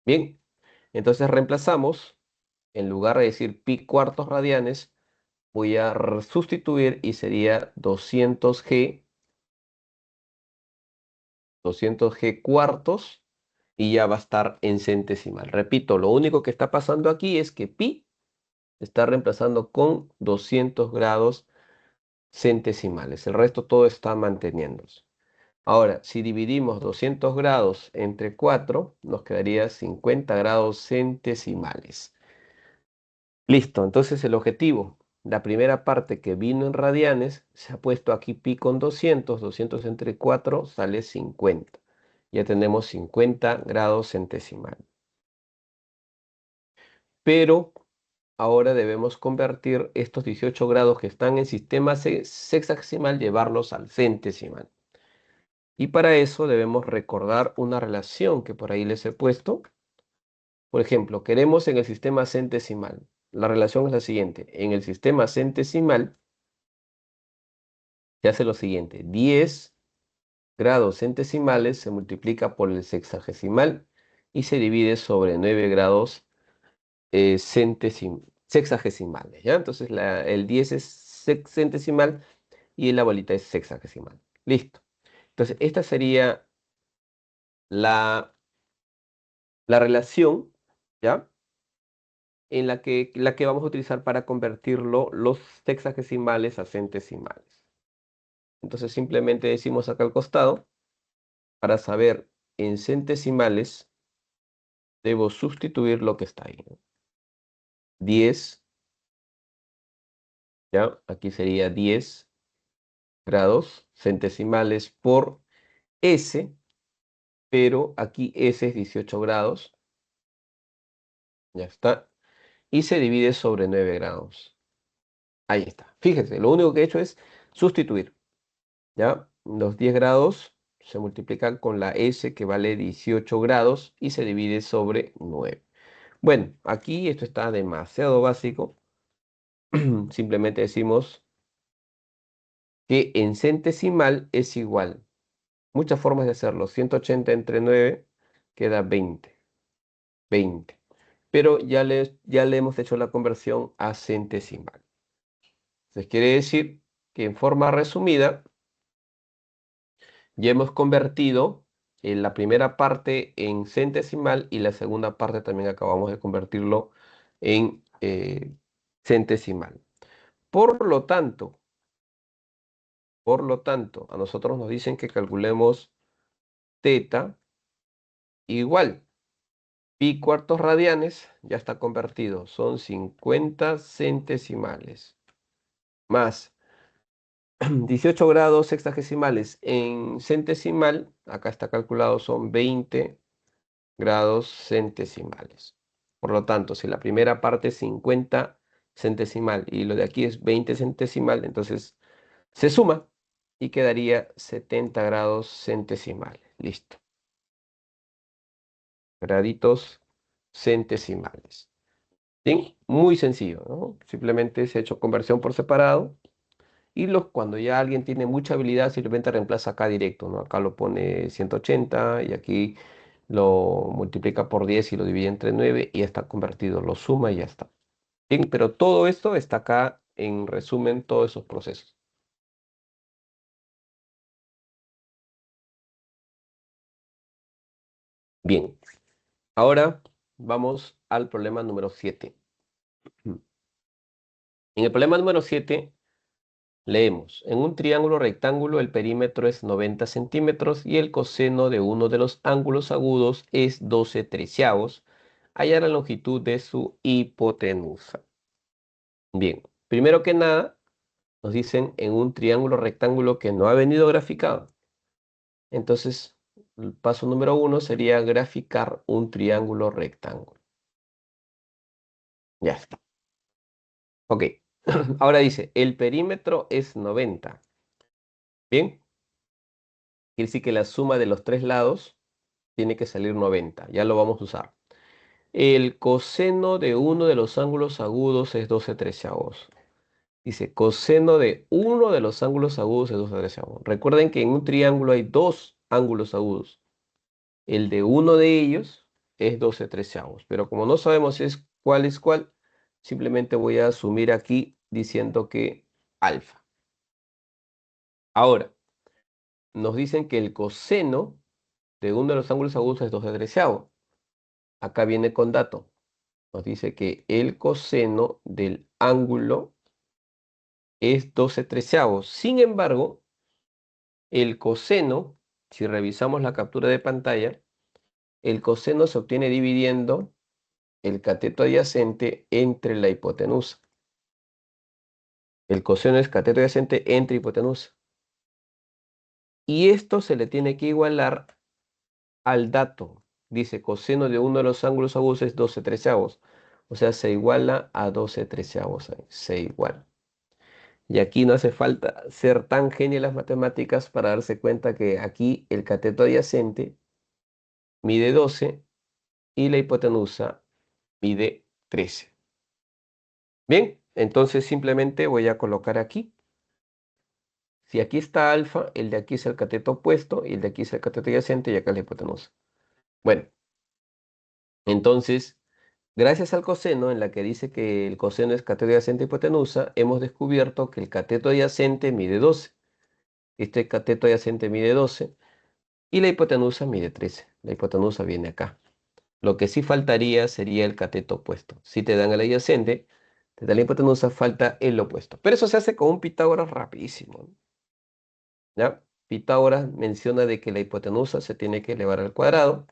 Bien, entonces reemplazamos, en lugar de decir pi cuartos radianes, voy a sustituir y sería 200G cuartos y ya va a estar en centesimal. Repito, lo único que está pasando aquí es que pi está reemplazando con 200 grados centesimales. El resto todo está manteniéndose. Ahora, si dividimos 200 grados entre 4, nos quedaría 50 grados centesimales. Listo, entonces el objetivo, la primera parte que vino en radianes, se ha puesto aquí pi con 200, 200 entre 4 sale 50. Ya tenemos 50 grados centesimal. Pero ahora debemos convertir estos 18 grados que están en sistema sexagesimal, llevarlos al centesimal. Y para eso debemos recordar una relación que por ahí les he puesto. Por ejemplo, queremos en el sistema centesimal. La relación es la siguiente. En el sistema centesimal se hace lo siguiente. 10 grados centesimales se multiplica por el sexagesimal y se divide sobre 9 grados sexagesimales, ¿ya? Entonces el 10 es centesimal y la bolita es sexagesimal. Listo. Entonces esta sería la relación, ¿ya?, en la que vamos a utilizar para convertirlo los sexagesimales a centesimales. Entonces simplemente decimos acá al costado, para saber en centesimales, debo sustituir lo que está ahí, ¿no? 10, ¿ya? Aquí sería 10 grados centesimales por S, pero aquí S es 18 grados, ya está, y se divide sobre 9 grados. Ahí está. Fíjense, lo único que he hecho es sustituir, ¿ya? Los 10 grados se multiplican con la S que vale 18 grados y se divide sobre 9. Bueno, aquí esto está demasiado básico. Simplemente decimos que en centesimal es igual. Muchas formas de hacerlo. 180 entre 9 queda 20. 20. Pero ya le hemos hecho la conversión a centesimal. Entonces quiere decir que en forma resumida ya hemos convertido la primera parte en centesimal y la segunda parte también acabamos de convertirlo en centesimal. Por lo tanto, a nosotros nos dicen que calculemos teta igual. Pi cuartos radianes ya está convertido, son 50 centesimales. Más 18 grados sexagesimales en centesimal, acá está calculado, son 20 grados centesimales. Por lo tanto, si la primera parte es 50 centesimal y lo de aquí es 20 centesimal, entonces se suma y quedaría 70 grados centesimales. Listo. Graditos centesimales. Bien, muy sencillo, ¿no? Simplemente se ha hecho conversión por separado. Y cuando ya alguien tiene mucha habilidad, simplemente reemplaza acá directo, ¿no? Acá lo pone 180 y aquí lo multiplica por 10 y lo divide entre 9 y ya está convertido, lo suma y ya está. Bien, pero todo esto está acá en resumen, todos esos procesos. Bien, ahora vamos al problema número 7. En el problema número 7 leemos, en un triángulo rectángulo el perímetro es 90 centímetros y el coseno de uno de los ángulos agudos es 12 treceavos. Hallar la longitud de su hipotenusa. Bien, primero que nada, nos dicen en un triángulo rectángulo que no ha venido graficado. Entonces, el paso número 1 sería graficar un triángulo rectángulo. Ya está. Ok, ahora dice, el perímetro es 90. Bien, quiere decir que la suma de los tres lados tiene que salir 90. Ya lo vamos a usar. El coseno de uno de los ángulos agudos es 12 treceavos. Dice, coseno de uno de los ángulos agudos es 12 treceavos. Recuerden que en un triángulo hay dos ángulos agudos. El de uno de ellos es 12 treceavos. Pero como no sabemos es cuál, simplemente voy a asumir aquí diciendo que alfa. Ahora, nos dicen que el coseno de uno de los ángulos agudos es 12 treceavos. Acá viene con dato. Nos dice que el coseno del ángulo es 12 treceavos. Sin embargo, el coseno, si revisamos la captura de pantalla, el coseno se obtiene dividiendo el cateto adyacente entre la hipotenusa. El coseno es cateto adyacente entre hipotenusa. Y esto se le tiene que igualar al dato. Dice coseno de uno de los ángulos agudos es 12 treceavos. O sea, se iguala a 12 treceavos. Se iguala. Y aquí no hace falta ser tan genio en las matemáticas para darse cuenta que aquí el cateto adyacente mide 12 y la hipotenusa mide 13. Bien, entonces simplemente voy a colocar aquí. Si aquí está alfa, el de aquí es el cateto opuesto y el de aquí es el cateto adyacente y acá es la hipotenusa. Bueno, entonces, gracias al coseno, en la que dice que el coseno es cateto adyacente y hipotenusa, hemos descubierto que el cateto adyacente mide 12. Este cateto adyacente mide 12 y la hipotenusa mide 13. La hipotenusa viene acá. Lo que sí faltaría sería el cateto opuesto. Si te dan el adyacente, te dan la hipotenusa, falta el opuesto. Pero eso se hace con un Pitágoras rapidísimo, ¿ya? Pitágoras menciona de que la hipotenusa se tiene que elevar al cuadrado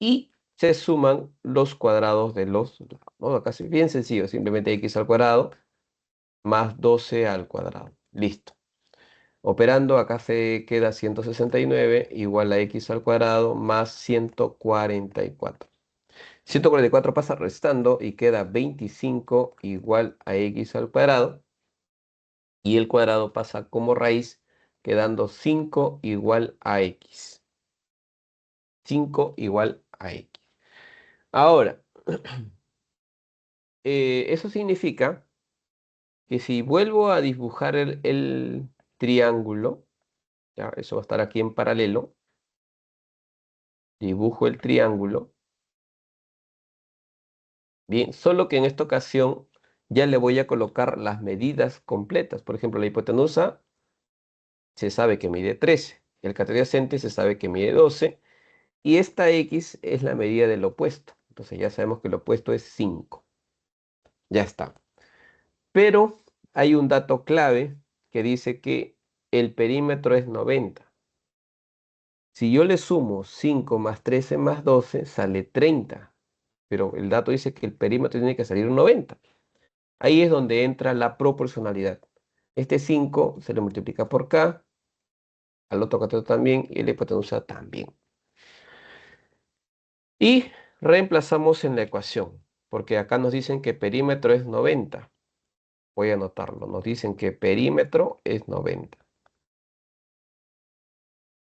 y se suman los cuadrados de los lados, ¿no? Acá es bien sencillo, simplemente x al cuadrado más 12 al cuadrado. Listo. Operando, acá se queda 169 igual a x al cuadrado más 144. 144 pasa restando y queda 25 igual a x al cuadrado. Y el cuadrado pasa como raíz, quedando 5 igual a x. 5 igual a x. Ahora, Eso significa que si vuelvo a dibujar el triángulo, ya, eso va a estar aquí en paralelo, dibujo el triángulo, bien, solo que en esta ocasión ya le voy a colocar las medidas completas. Por ejemplo, la hipotenusa se sabe que mide 13, el cateto adyacente se sabe que mide 12, y esta X es la medida del opuesto. Entonces ya sabemos que el opuesto es 5. Ya está. Pero hay un dato clave que dice que el perímetro es 90. Si yo le sumo 5 más 13 más 12, sale 30. Pero el dato dice que el perímetro tiene que salir 90. Ahí es donde entra la proporcionalidad. Este 5 se le multiplica por K, al otro cateto también, y la hipotenusa también. Y reemplazamos en la ecuación, porque acá nos dicen que perímetro es 90. Voy a anotarlo. Nos dicen que perímetro es 90.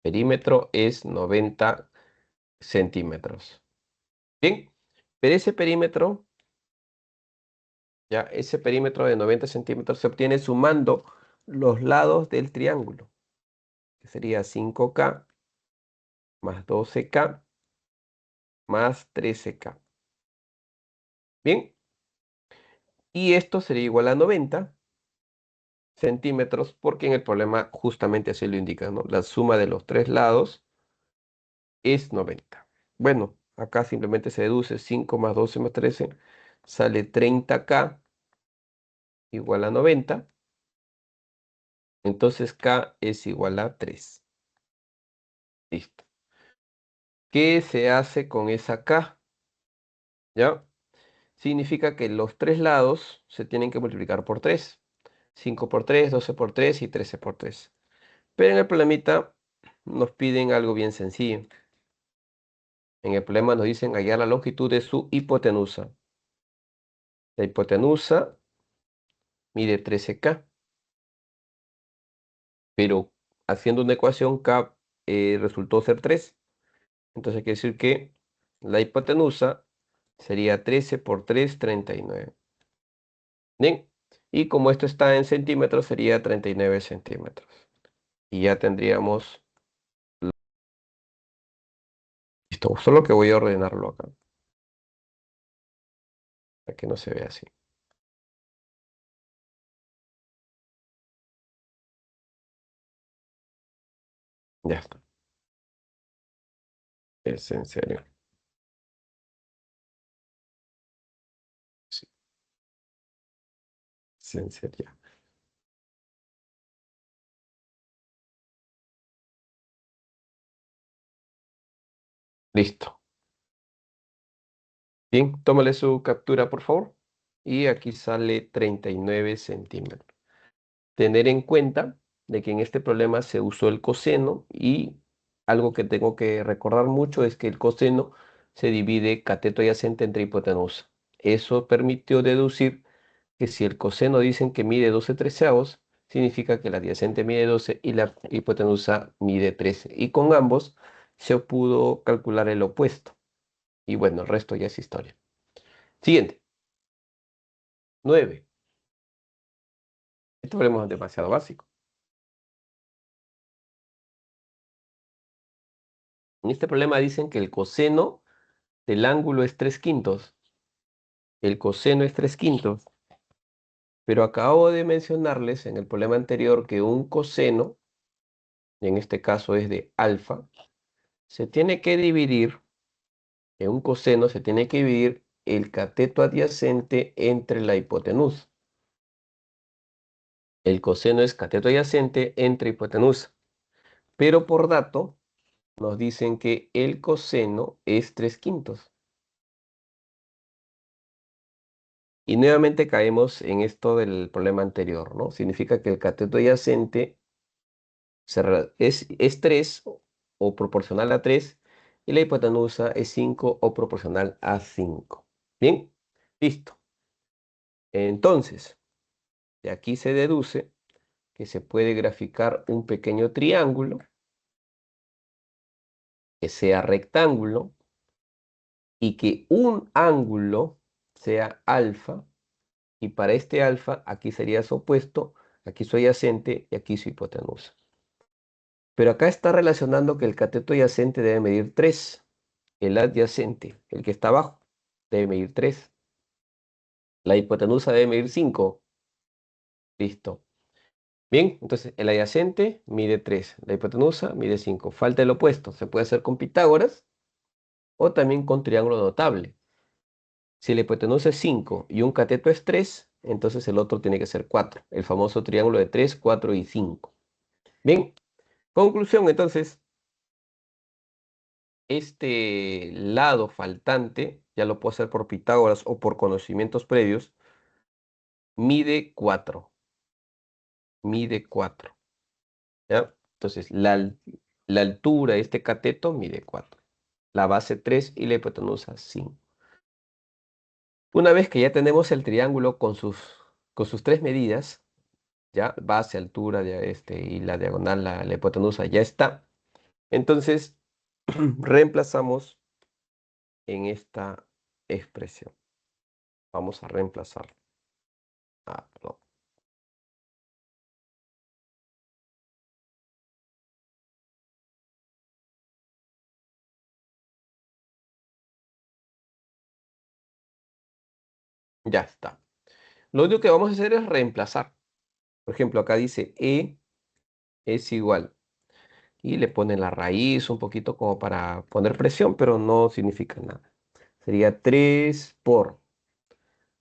Perímetro es 90 centímetros. Bien, pero ese perímetro, ya, ese perímetro de 90 centímetros se obtiene sumando los lados del triángulo, que sería 5K más 12K más 13K. Bien, y esto sería igual a 90 centímetros, porque en el problema justamente así lo indica, ¿no? La suma de los tres lados es 90. Bueno, acá simplemente se deduce 5 más 12 más 13, sale 30K igual a 90. Entonces K es igual a 3. Listo. ¿Qué se hace con esa K? ¿Ya? Significa que los tres lados se tienen que multiplicar por 3. 5 por 3, 12 por 3 y 13 por 3. Pero en el problemita nos piden algo bien sencillo. En el problema nos dicen hallar la longitud de su hipotenusa. La hipotenusa mide 13K, pero haciendo una ecuación K resultó ser 3. Entonces quiere decir que la hipotenusa sería 13 por 3, 39. Bien, y como esto está en centímetros, sería 39 centímetros. Y ya tendríamos listo. Solo que voy a ordenarlo acá, para que no se vea así. Ya está. Es en serio. Sí, es en serio. Listo. Bien, tómale su captura, por favor. Y aquí sale 39 centímetros. Tener en cuenta de que en este problema se usó el coseno, y algo que tengo que recordar mucho es que el coseno se divide cateto adyacente entre hipotenusa. Eso permitió deducir que si el coseno dicen que mide 12 treceavos, significa que la adyacente mide 12 y la hipotenusa mide 13. Y con ambos se pudo calcular el opuesto. Y bueno, el resto ya es historia. Siguiente, 9. Este problema es demasiado básico. En este problema dicen que el coseno del ángulo es 3/5. El coseno es 3/5. Pero acabo de mencionarles en el problema anterior que un coseno, y en este caso es de alfa, se tiene que dividir, en un coseno se tiene que dividir el cateto adyacente entre la hipotenusa. El coseno es cateto adyacente entre hipotenusa. Pero por dato nos dicen que el coseno es 3/5. Y nuevamente caemos en esto del problema anterior, ¿no? Significa que el cateto adyacente es 3 o proporcional a 3, y la hipotenusa es 5 o proporcional a 5. Bien, listo. Entonces, de aquí se deduce que se puede graficar un pequeño triángulo que sea rectángulo y que un ángulo sea alfa, y para este alfa aquí sería su opuesto, aquí su adyacente y aquí su hipotenusa. Pero acá está relacionando que el cateto adyacente debe medir 3, el adyacente, el que está abajo, debe medir 3, la hipotenusa debe medir 5. Listo. Bien, entonces el adyacente mide 3, la hipotenusa mide 5. Falta el opuesto, se puede hacer con Pitágoras o también con triángulo notable. Si la hipotenusa es 5 y un cateto es 3, entonces el otro tiene que ser 4, el famoso triángulo de 3, 4 y 5. Bien, conclusión entonces, este lado faltante, ya lo puedo hacer por Pitágoras o por conocimientos previos, mide 4, mide 4, ¿ya? Entonces la altura de este cateto mide 4, la base 3 y la hipotenusa 5. Una vez que ya tenemos el triángulo con sus tres medidas, ya base, altura y la diagonal, la hipotenusa ya está. Entonces, reemplazamos en esta expresión. Vamos a reemplazar. Perdón. Ya está. Lo único que vamos a hacer es reemplazar. Por ejemplo, acá dice E es igual. Y le ponen la raíz un poquito como para poner presión, pero no significa nada. Sería 3 por.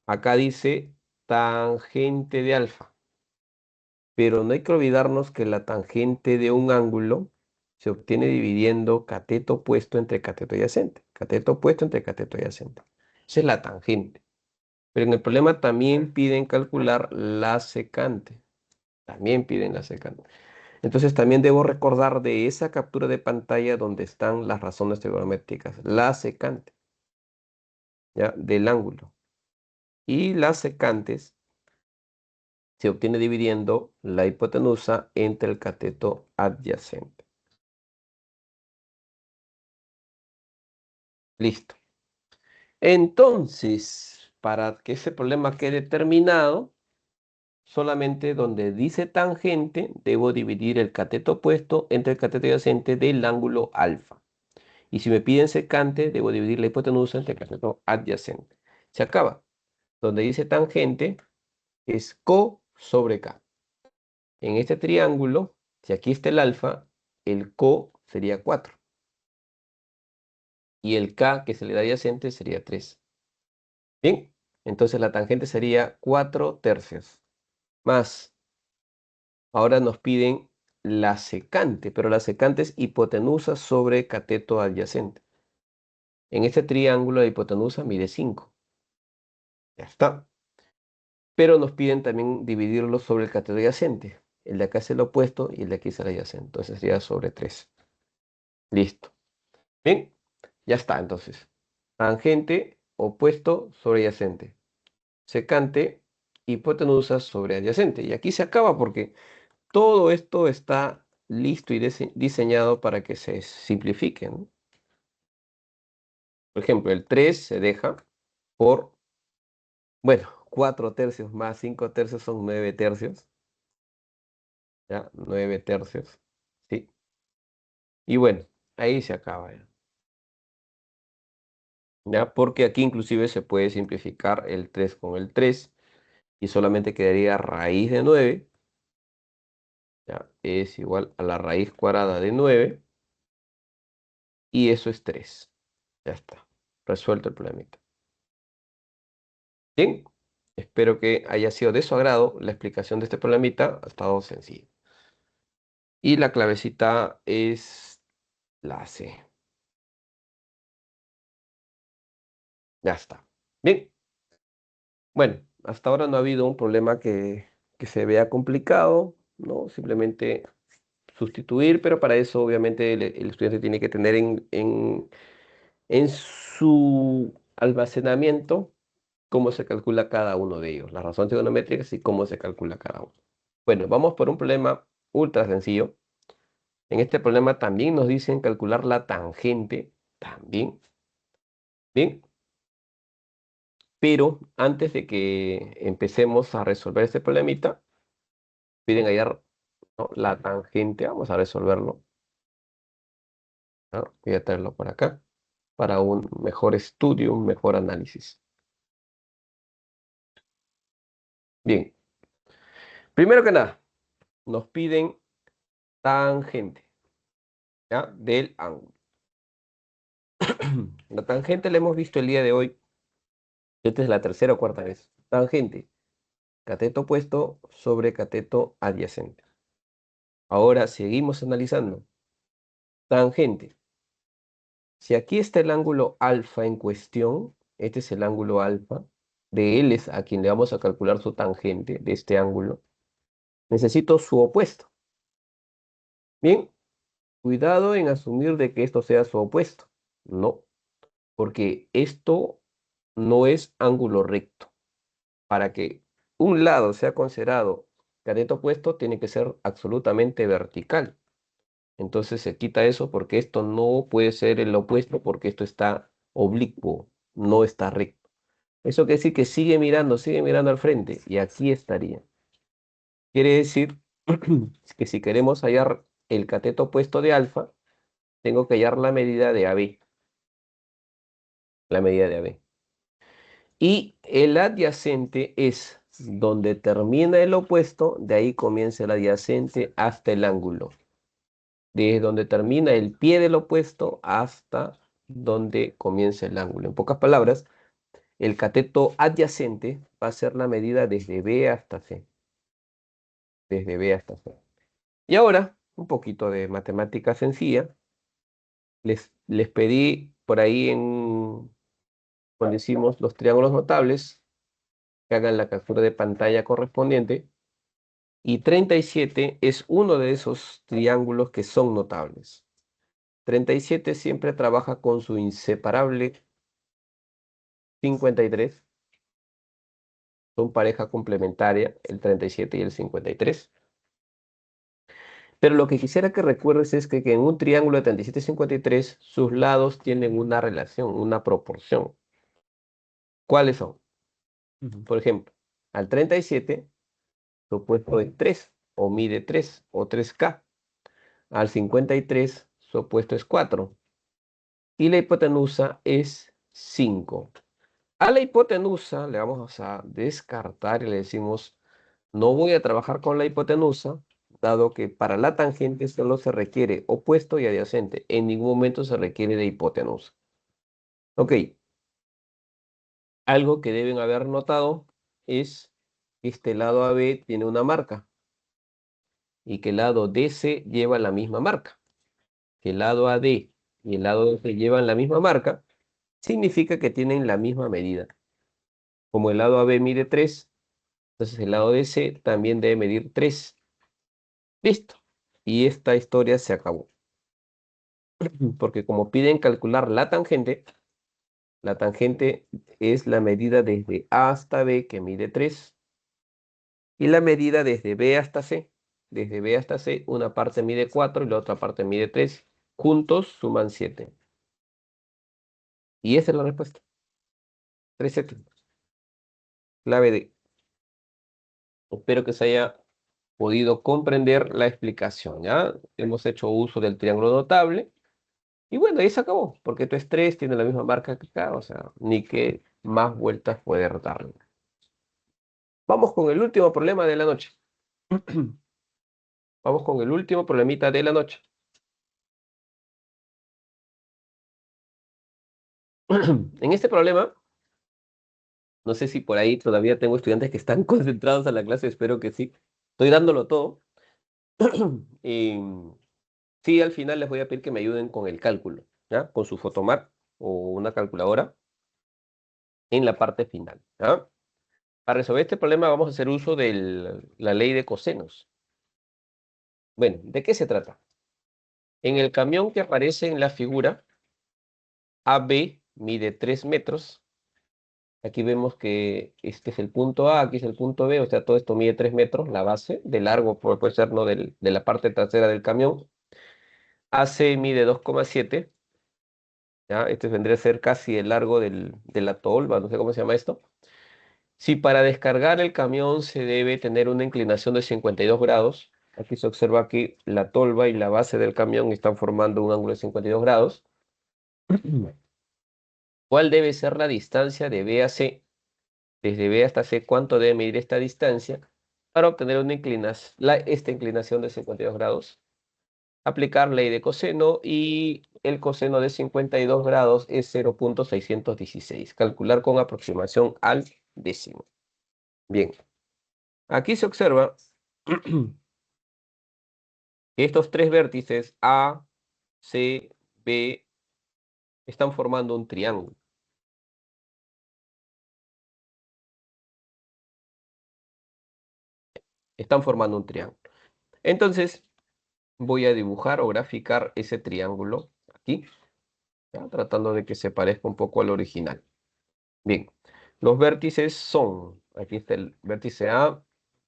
Acá dice tangente de alfa. Pero no hay que olvidarnos que la tangente de un ángulo se obtiene dividiendo cateto opuesto entre cateto adyacente. Cateto opuesto entre cateto adyacente. Esa es la tangente. Pero en el problema también piden calcular la secante. También piden la secante. Entonces también debo recordar de esa captura de pantalla donde están las razones trigonométricas. La secante, ¿ya? Del ángulo. Y las secantes se obtiene dividiendo la hipotenusa entre el cateto adyacente. Listo. Entonces, para que ese problema quede terminado, solamente donde dice tangente, debo dividir el cateto opuesto entre el cateto adyacente del ángulo alfa. Y si me piden secante, debo dividir la hipotenusa entre el cateto adyacente. Se acaba. Donde dice tangente, es co sobre k. En este triángulo, si aquí está el alfa, el co sería 4. Y el k, que se le da adyacente, sería 3. Bien, entonces la tangente sería 4 tercios. Más, ahora nos piden la secante, pero la secante es hipotenusa sobre cateto adyacente. En este triángulo la hipotenusa mide 5. Ya está. Pero nos piden también dividirlo sobre el cateto adyacente. El de acá es el opuesto y el de aquí es el adyacente. Entonces sería sobre 3. Listo. Bien, ya está entonces. Tangente, opuesto sobre adyacente. Secante, hipotenusa sobre adyacente. Y aquí se acaba porque todo esto está listo y diseñado para que se simplifique, ¿no? Por ejemplo, el 3 se deja por, bueno, 4 tercios más 5 tercios son 9 tercios. ¿Ya? 9 tercios. ¿Sí? Y bueno, ahí se acaba ya. ¿Ya? Porque aquí inclusive se puede simplificar el 3 con el 3 y solamente quedaría raíz de 9. ¿Ya? Es igual a la raíz cuadrada de 9 y eso es 3. Ya está. Resuelto el problemita. Bien, espero que haya sido de su agrado la explicación de este problemita. Ha estado sencillo. Y la clavecita es la C. Ya está. Bien, bueno, hasta ahora no ha habido un problema que se vea complicado, ¿no? Simplemente sustituir, pero para eso obviamente el estudiante tiene que tener en su almacenamiento cómo se calcula cada uno de ellos, las razones trigonométricas y cómo se calcula cada uno. Bueno, vamos por un problema ultra sencillo. En este problema también nos dicen calcular la tangente, también. Bien, pero antes de que empecemos a resolver este problemita, piden hallar, ¿no?, la tangente. Vamos a resolverlo, ¿no? Voy a traerlo por acá para un mejor estudio, un mejor análisis. Bien, primero que nada, nos piden tangente, ¿ya?, del ángulo. La tangente la hemos visto el día de hoy. Esta es la tercera o cuarta vez. Tangente, cateto opuesto sobre cateto adyacente. Ahora seguimos analizando. Tangente. Si aquí está el ángulo alfa en cuestión, este es el ángulo alfa, de él es a quien le vamos a calcular su tangente de este ángulo, necesito su opuesto. Bien, cuidado en asumir de que esto sea su opuesto. No, porque esto no es ángulo recto. Para que un lado sea considerado cateto opuesto, tiene que ser absolutamente vertical. Entonces se quita eso porque esto no puede ser el opuesto porque esto está oblicuo, no está recto. Eso quiere decir que sigue mirando al frente y aquí estaría. Quiere decir que si queremos hallar el cateto opuesto de alfa, tengo que hallar la medida de AB, la medida de AB. Y el adyacente es donde termina el opuesto, de ahí comienza el adyacente hasta el ángulo. Desde donde termina el pie del opuesto hasta donde comienza el ángulo. En pocas palabras, el cateto adyacente va a ser la medida desde B hasta C. Desde B hasta C. Y ahora, un poquito de matemática sencilla. Les pedí por ahí cuando hicimos los triángulos notables, que hagan la captura de pantalla correspondiente. Y 37 es uno de esos triángulos que son notables. 37 siempre trabaja con su inseparable 53. Son pareja complementaria, el 37 y el 53. Pero lo que quisiera que recuerdes es que en un triángulo de 37 y 53, sus lados tienen una relación, una proporción. ¿Cuáles son? Por ejemplo, al 37, su opuesto es 3, o mide 3, o 3K. Al 53, su opuesto es 4. Y la hipotenusa es 5. A la hipotenusa le vamos a descartar y le decimos, no voy a trabajar con la hipotenusa, dado que para la tangente solo se requiere opuesto y adyacente. En ningún momento se requiere de hipotenusa. Ok, algo que deben haber notado es que este lado AB tiene una marca y que el lado DC lleva la misma marca. Que el lado AD y el lado DC llevan la misma marca, significa que tienen la misma medida. Como el lado AB mide 3, entonces el lado DC también debe medir 3. Listo. Y esta historia se acabó. Porque como piden calcular la tangente es la medida desde A hasta B, que mide 3, y la medida desde B hasta C. Desde B hasta C, una parte mide 4 y la otra parte mide 3. Juntos suman 7. Y esa es la respuesta. 3 céntimos. Clave D. Espero que se haya podido comprender la explicación, ¿ya? Hemos hecho uso del triángulo notable. Y bueno, ahí se acabó, porque tu estrés tiene la misma marca que acá, o sea, ni que más vueltas poder darle. Vamos con el último problema de la noche. Vamos con el último problemita de la noche. En este problema, no sé si por ahí todavía tengo estudiantes que están concentrados en la clase, espero que sí. Estoy dándolo todo. Y sí, al final les voy a pedir que me ayuden con el cálculo, ¿ya? Con su Photomat o una calculadora en la parte final, ¿ya? Para resolver este problema vamos a hacer uso de la ley de cosenos. Bueno, ¿de qué se trata? En el camión que aparece en la figura, AB mide 3 metros. Aquí vemos que este es el punto A, aquí es el punto B, o sea, todo esto mide 3 metros, la base, de largo puede ser, ¿no?, de la parte trasera del camión. AC mide 2,7 ¿ya? Este vendría a ser casi el largo de la tolva, no sé cómo se llama esto. Si para descargar el camión se debe tener una inclinación de 52 grados, aquí se observa que la tolva y la base del camión están formando un ángulo de 52 grados. ¿Cuál debe ser la distancia de B a C? Desde B hasta C, ¿cuánto debe medir esta distancia para obtener una esta inclinación de 52 grados? Aplicar ley de coseno y el coseno de 52 grados es 0,616. Calcular con aproximación al décimo. Bien, aquí se observa que estos tres vértices A, C, B están formando un triángulo. Están formando un triángulo. Entonces, voy a dibujar o graficar ese triángulo aquí, ¿ya? Tratando de que se parezca un poco al original. Bien, los vértices son, aquí está el vértice A,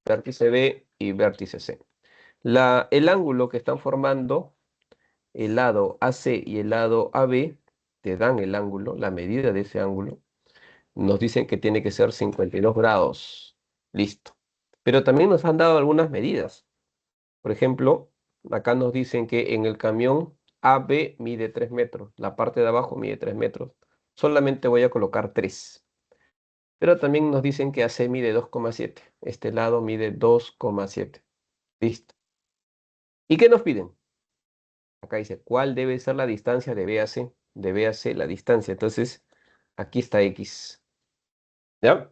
vértice B y vértice C. El ángulo que están formando, el lado AC y el lado AB, te dan el ángulo, la medida de ese ángulo. Nos dicen que tiene que ser 52 grados. Listo. Pero también nos han dado algunas medidas. Por ejemplo, acá nos dicen que en el camión AB mide 3 metros. La parte de abajo mide 3 metros. Solamente voy a colocar 3. Pero también nos dicen que AC mide 2,7. Este lado mide 2,7. Listo. ¿Y qué nos piden? Acá dice, ¿cuál debe ser la distancia de B a C? De B a C, la distancia. Entonces, aquí está X. ¿Ya?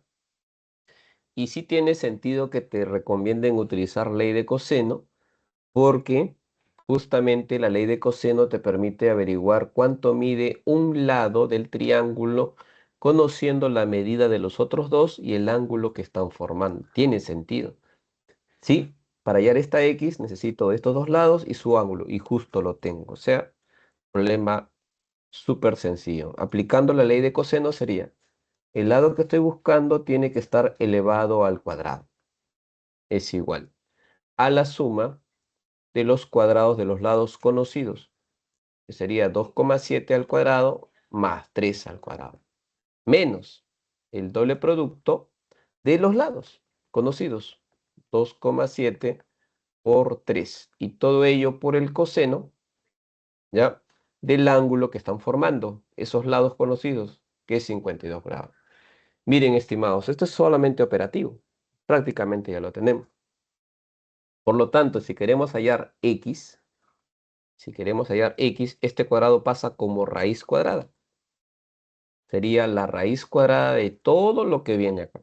Y sí tiene sentido que te recomienden utilizar ley de coseno, porque justamente la ley de coseno te permite averiguar cuánto mide un lado del triángulo, conociendo la medida de los otros dos y el ángulo que están formando. Tiene sentido. Sí, para hallar esta X necesito estos dos lados y su ángulo, y justo lo tengo. O sea, problema súper sencillo. Aplicando la ley de coseno sería, el lado que estoy buscando tiene que estar elevado al cuadrado. Es igual a la suma de los cuadrados de los lados conocidos, que sería 2,7 al cuadrado más 3 al cuadrado, menos el doble producto de los lados conocidos, 2,7 por 3, y todo ello por el coseno, ¿ya? Del ángulo que están formando esos lados conocidos, que es 52 grados. Miren, estimados, esto es solamente operativo. Prácticamente ya lo tenemos. Por lo tanto, si queremos hallar X, este cuadrado pasa como raíz cuadrada. Sería la raíz cuadrada de todo lo que viene acá.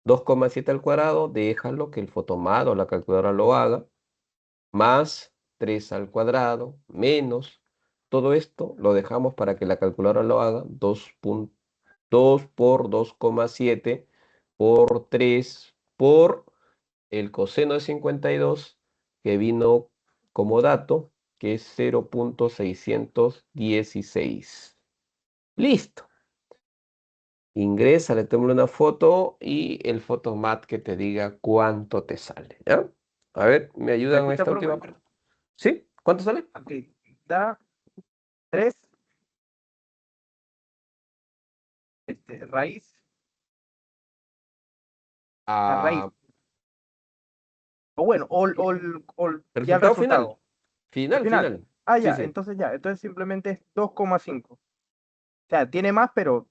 2,7 al cuadrado, déjalo que el fotomat o la calculadora lo haga, más 3 al cuadrado, menos, todo esto lo dejamos para que la calculadora lo haga, 2 por 2,7 por 3 por el coseno de 52, que vino como dato, que es 0,616. Listo. Ingresa, le tomo una foto y el photomat que te diga cuánto te sale, ¿ya? A ver, ¿me ¿Me ayudan en escucha, esta profe? última parte? ¿Sí? ¿Cuánto sale? Ok, da 3 raíz, la raíz. Ah, O bueno, ya el resultado final. resultado. El Final, final. final. Ah, Sí, ya, sí. entonces simplemente es 2,5. O sea, tiene más, pero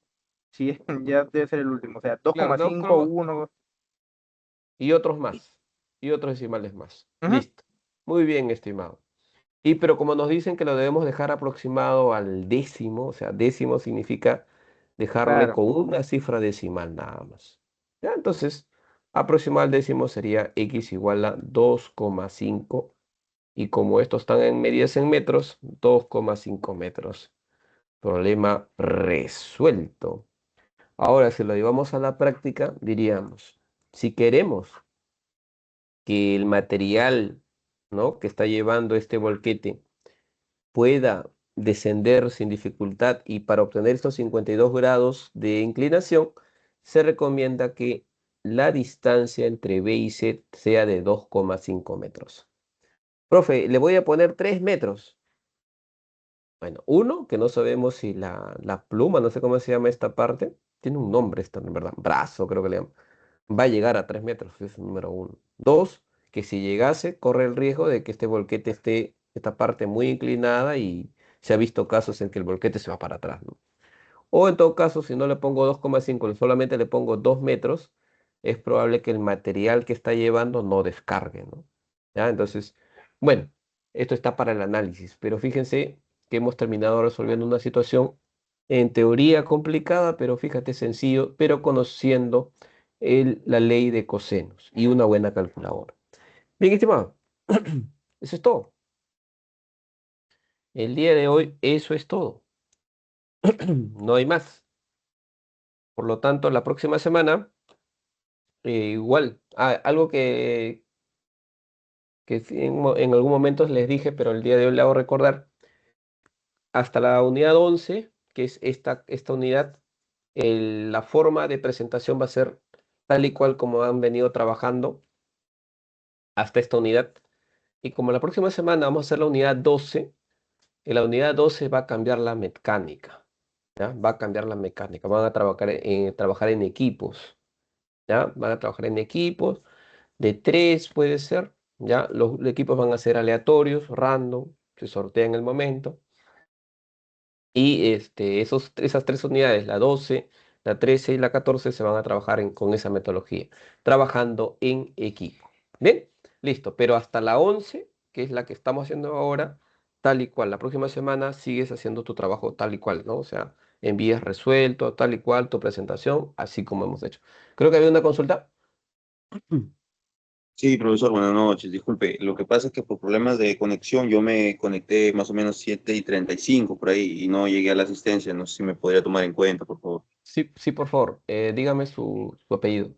sí, ya debe ser el último. O sea, Claro, 2,5, 1. y otros más. Y otros decimales más. Ujú. Listo. Muy bien, estimado. Pero como nos dicen que lo debemos dejar aproximado al décimo, o sea, décimo significa dejarle Claro, con una cifra decimal nada más. ¿Ya? Entonces, aproximado al décimo sería x igual a 2,5, y como estos están en medidas en metros, 2,5 metros. Problema resuelto. Ahora, si lo llevamos a la práctica, diríamos, si queremos que el material, ¿no?, que está llevando este volquete pueda descender sin dificultad, y para obtener estos 52 grados de inclinación, se recomienda que la distancia entre B y C sea de 2,5 metros. Profe, le voy a poner 3 metros. Bueno, uno, que no sabemos si la pluma, no sé cómo se llama esta parte, tiene un nombre esto, en verdad, brazo creo que le llaman, va a llegar a 3 metros, ese es el número uno. Dos, que si llegase, corre el riesgo de que este volquete esté, esta parte muy inclinada y se ha visto casos en que el volquete se va para atrás, ¿no? O en todo caso, si no le pongo 2,5, solamente le pongo 2 metros, es probable que el material que está llevando no descargue, ¿no? ¿Ya? Entonces, bueno, esto está para el análisis, pero fíjense que hemos terminado resolviendo una situación en teoría complicada, pero fíjate sencillo, pero conociendo la ley de cosenos y una buena calculadora. Bien, estimado, eso es todo. El día de hoy, eso es todo. No hay más. Por lo tanto, la próxima semana, igual, algo que sí en algún momento les dije, pero el día de hoy le hago recordar, hasta la unidad 11 que es esta unidad, la forma de presentación va a ser tal y cual como han venido trabajando hasta esta unidad. Y como la próxima semana vamos a hacer la unidad 12, en la unidad 12 va a cambiar la mecánica, ¿ya? Va a cambiar la mecánica, van a trabajar en equipos, ¿ya? Van a trabajar en equipos de 3 puede ser, ¿ya? Los equipos van a ser aleatorios, random, se sortea en el momento. Y esas 3 unidades, la 12, la 13 y la 14, se van a trabajar con esa metodología, trabajando en equipo. Bien, listo. Pero hasta la 11, que es la que estamos haciendo ahora, tal y cual. La próxima semana sigues haciendo tu trabajo tal y cual, ¿no? O sea, envías resuelto, tal y cual, tu presentación, así como hemos hecho. Creo que había una consulta. Sí, profesor, buenas noches. Disculpe, lo que pasa es que por problemas de conexión yo me conecté más o menos 7:35 por ahí y no llegué a la asistencia. No sé si me podría tomar en cuenta, por favor. Sí, sí, por favor. Dígame su apellido.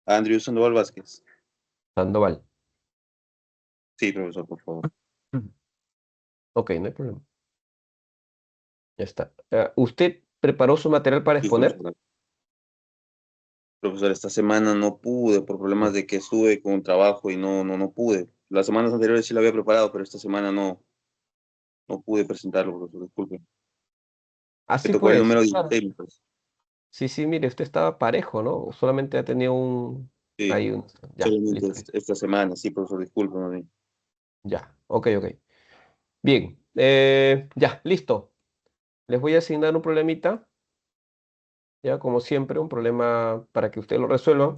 Andrew Sandoval Vázquez. Sandoval. Sí, profesor, por favor. Ujú. Ok, no hay problema. Ya está. ¿Usted preparó su material para Sí, exponer? profesor. Profesor, esta semana no pude por problemas No. de que estuve con trabajo y no pude. Las semanas anteriores sí lo había preparado, pero esta semana no pude presentarlo, profesor. Disculpe. Me Así tocó el pues, número claro. 16, pues. Sí, sí, mire, usted estaba parejo, ¿no? Solamente ha tenido Sí, ahí un... Ya, solamente listo. esta semana. Sí, profesor, disculpe. Más bien. Ya, ok, ok. Bien, ya, listo. Les voy a asignar un problemita, ya como siempre, un problema para que usted lo resuelva.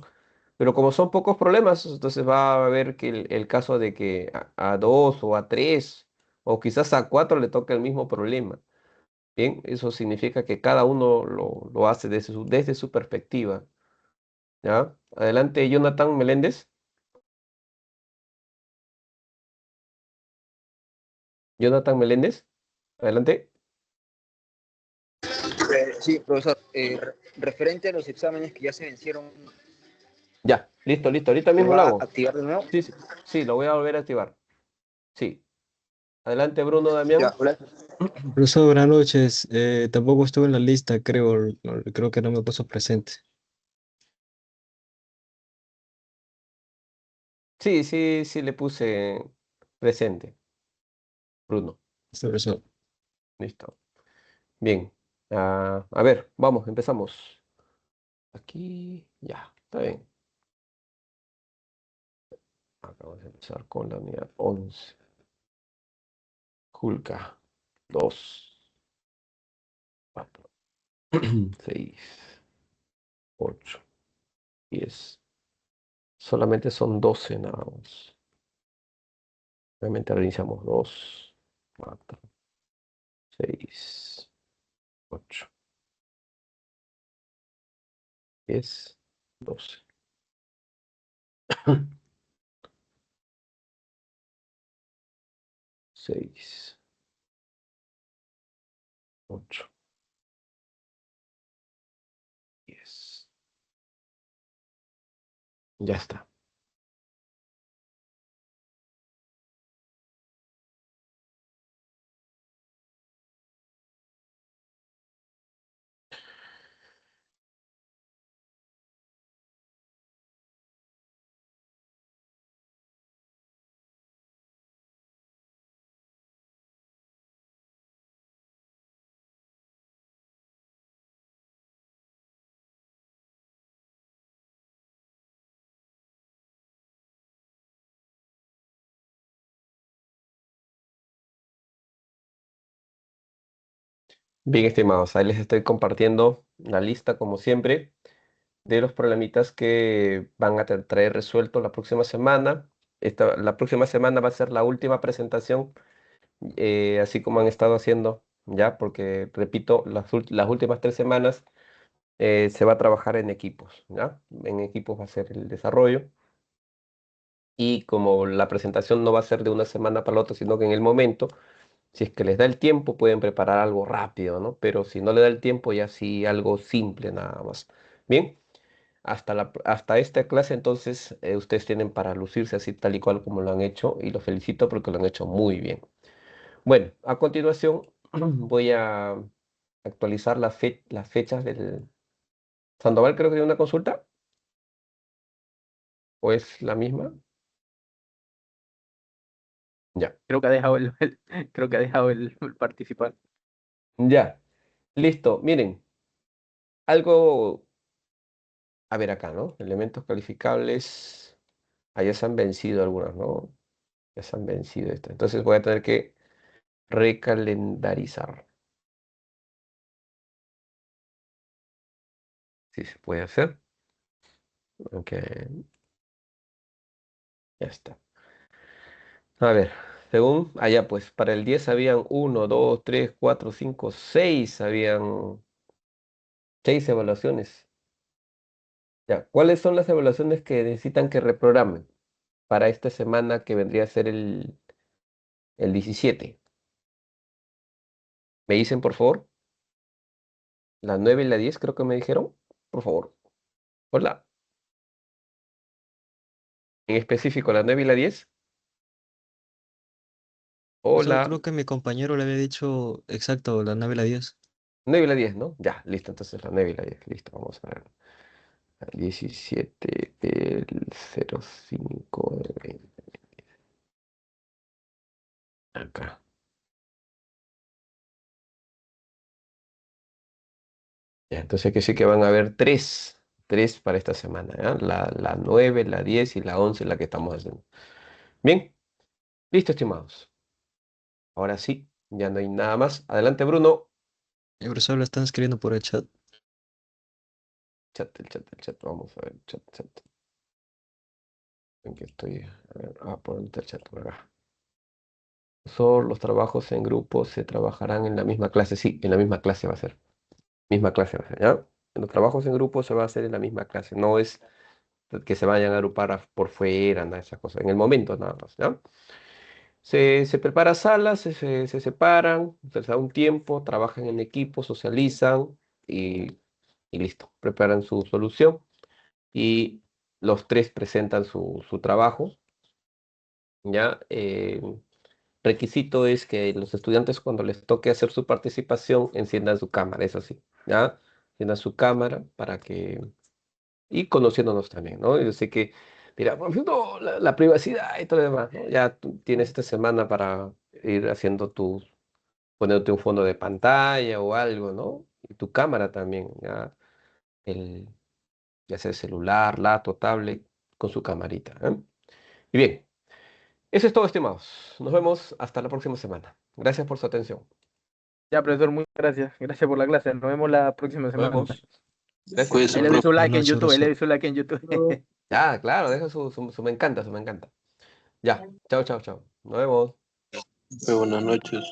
Pero como son pocos problemas, entonces va a haber que el caso de que a dos o a tres o quizás a cuatro le toque el mismo problema. Bien, eso significa que cada uno lo hace desde su perspectiva. ¿Ya? Adelante, Jonathan Meléndez. Jonathan Meléndez. Adelante. Sí, profesor, referente a los exámenes que ya se vencieron, Ya, listo, listo. Ahorita ¿los mismo lo va a hago. activar de nuevo? Sí, sí, sí, lo voy a volver a activar. Sí. Adelante, Bruno Ya, Damián. hola. Profesor, buenas noches. Tampoco estuve en la lista, creo que no me puso presente. Sí, sí, sí, le puse presente, Bruno. Profesor. Listo. Bien. A ver, vamos, empezamos. Aquí, ya, está bien. Acabamos de empezar con la unidad 11. Julka. 2, 4, 6, 8, 10. Solamente son 12 nada más. Obviamente ahora iniciamos 2, 4, 6, 8, 10, 12. 6, 8, 10. Ya está. Bien, estimados, ahí les estoy compartiendo la lista, como siempre, de los problemitas que van a traer resuelto la próxima semana. La próxima semana va a ser la última presentación, así como han estado haciendo, ¿ya? Porque, repito, las últimas 3 semanas se va a trabajar en equipos, ¿ya? En equipos va a ser el desarrollo. Y como la presentación no va a ser de una semana para la otra, sino que en el momento, si es que les da el tiempo, pueden preparar algo rápido, ¿no? Pero si no le da el tiempo, ya sí algo simple nada más. Bien, hasta esta clase entonces ustedes tienen para lucirse así tal y cual como lo han hecho y los felicito porque lo han hecho muy bien. Bueno, a continuación voy a actualizar las fechas del Sandoval, creo que tiene una consulta, ¿o es la misma? Ya, Creo que ha dejado creo que ha dejado el participar. ya, listo. Miren, algo, a ver acá, ¿no? Elementos calificables, ya se han vencido algunos, ¿no? Ya se han vencido estas. Entonces voy a tener que recalendarizar. Si se puede hacer. Ok, ya está. A ver, según allá, pues para el 10 habían 1, 2, 3, 4, 5, 6, habían 6 evaluaciones. Ya, ¿cuáles son las evaluaciones que necesitan que reprogramen para esta semana que vendría a ser el 17? ¿Me dicen, por favor? La 9 y la 10 creo que me dijeron. Por favor. Hola. En específico, la 9 y la 10. Profesor, Hola. creo que mi compañero le había dicho exacto la 9 y la 10. 9 y la 10, ¿no? Ya, listo. Entonces la 9 y la 10. Listo, vamos a ver. El 17, el 05, el 20. Acá. Ya, entonces que sí que van a haber tres para esta semana, ¿ya? La 9, la 10 y la 11, la que estamos haciendo. Bien, listo, estimados. Ahora sí, ya no hay nada más. Adelante, Bruno. Profesor, lo están escribiendo por el chat. El chat. Vamos a ver, chat. En que estoy. A ver, por el chat por acá. Los trabajos en grupo se trabajarán en la misma clase. Sí, en la misma clase va a ser. Misma clase va a ser, ¿ya? Los trabajos en grupo se va a hacer en la misma clase. No es que se vayan a agrupar por fuera, nada de esas cosas. En el momento nada más, ¿ya? Se prepara salas, se separan, se les da un tiempo, trabajan en equipo, socializan y, y listo. Preparan su solución y los tres presentan su trabajo, ¿ya? Requisito es que los estudiantes cuando les toque hacer su participación enciendan su cámara, eso sí, ¿ya? Enciendan su cámara para que y conociéndonos también, ¿no? Yo sé que, mira, por ejemplo, la privacidad y todo lo demás, ¿no? Ya tú tienes esta semana para ir haciendo poniéndote un fondo de pantalla o algo, ¿no? Y tu cámara también, el, ya sea celular, laptop, tablet, con su camarita, ¿eh? Y bien, eso es todo, estimados. Nos vemos hasta la próxima semana. Gracias por su atención. Ya, profesor, muchas gracias. Gracias por la clase. Nos vemos la próxima Nos semana. vemos. Gracias. Cuídese, Ahí le doy profe. su Buenas like en noches, YouTube. Ahí le profesor. doy su like en YouTube. Ya, claro, deja su me encanta, su me encanta. Ya, chao. Nos vemos. Buenas noches.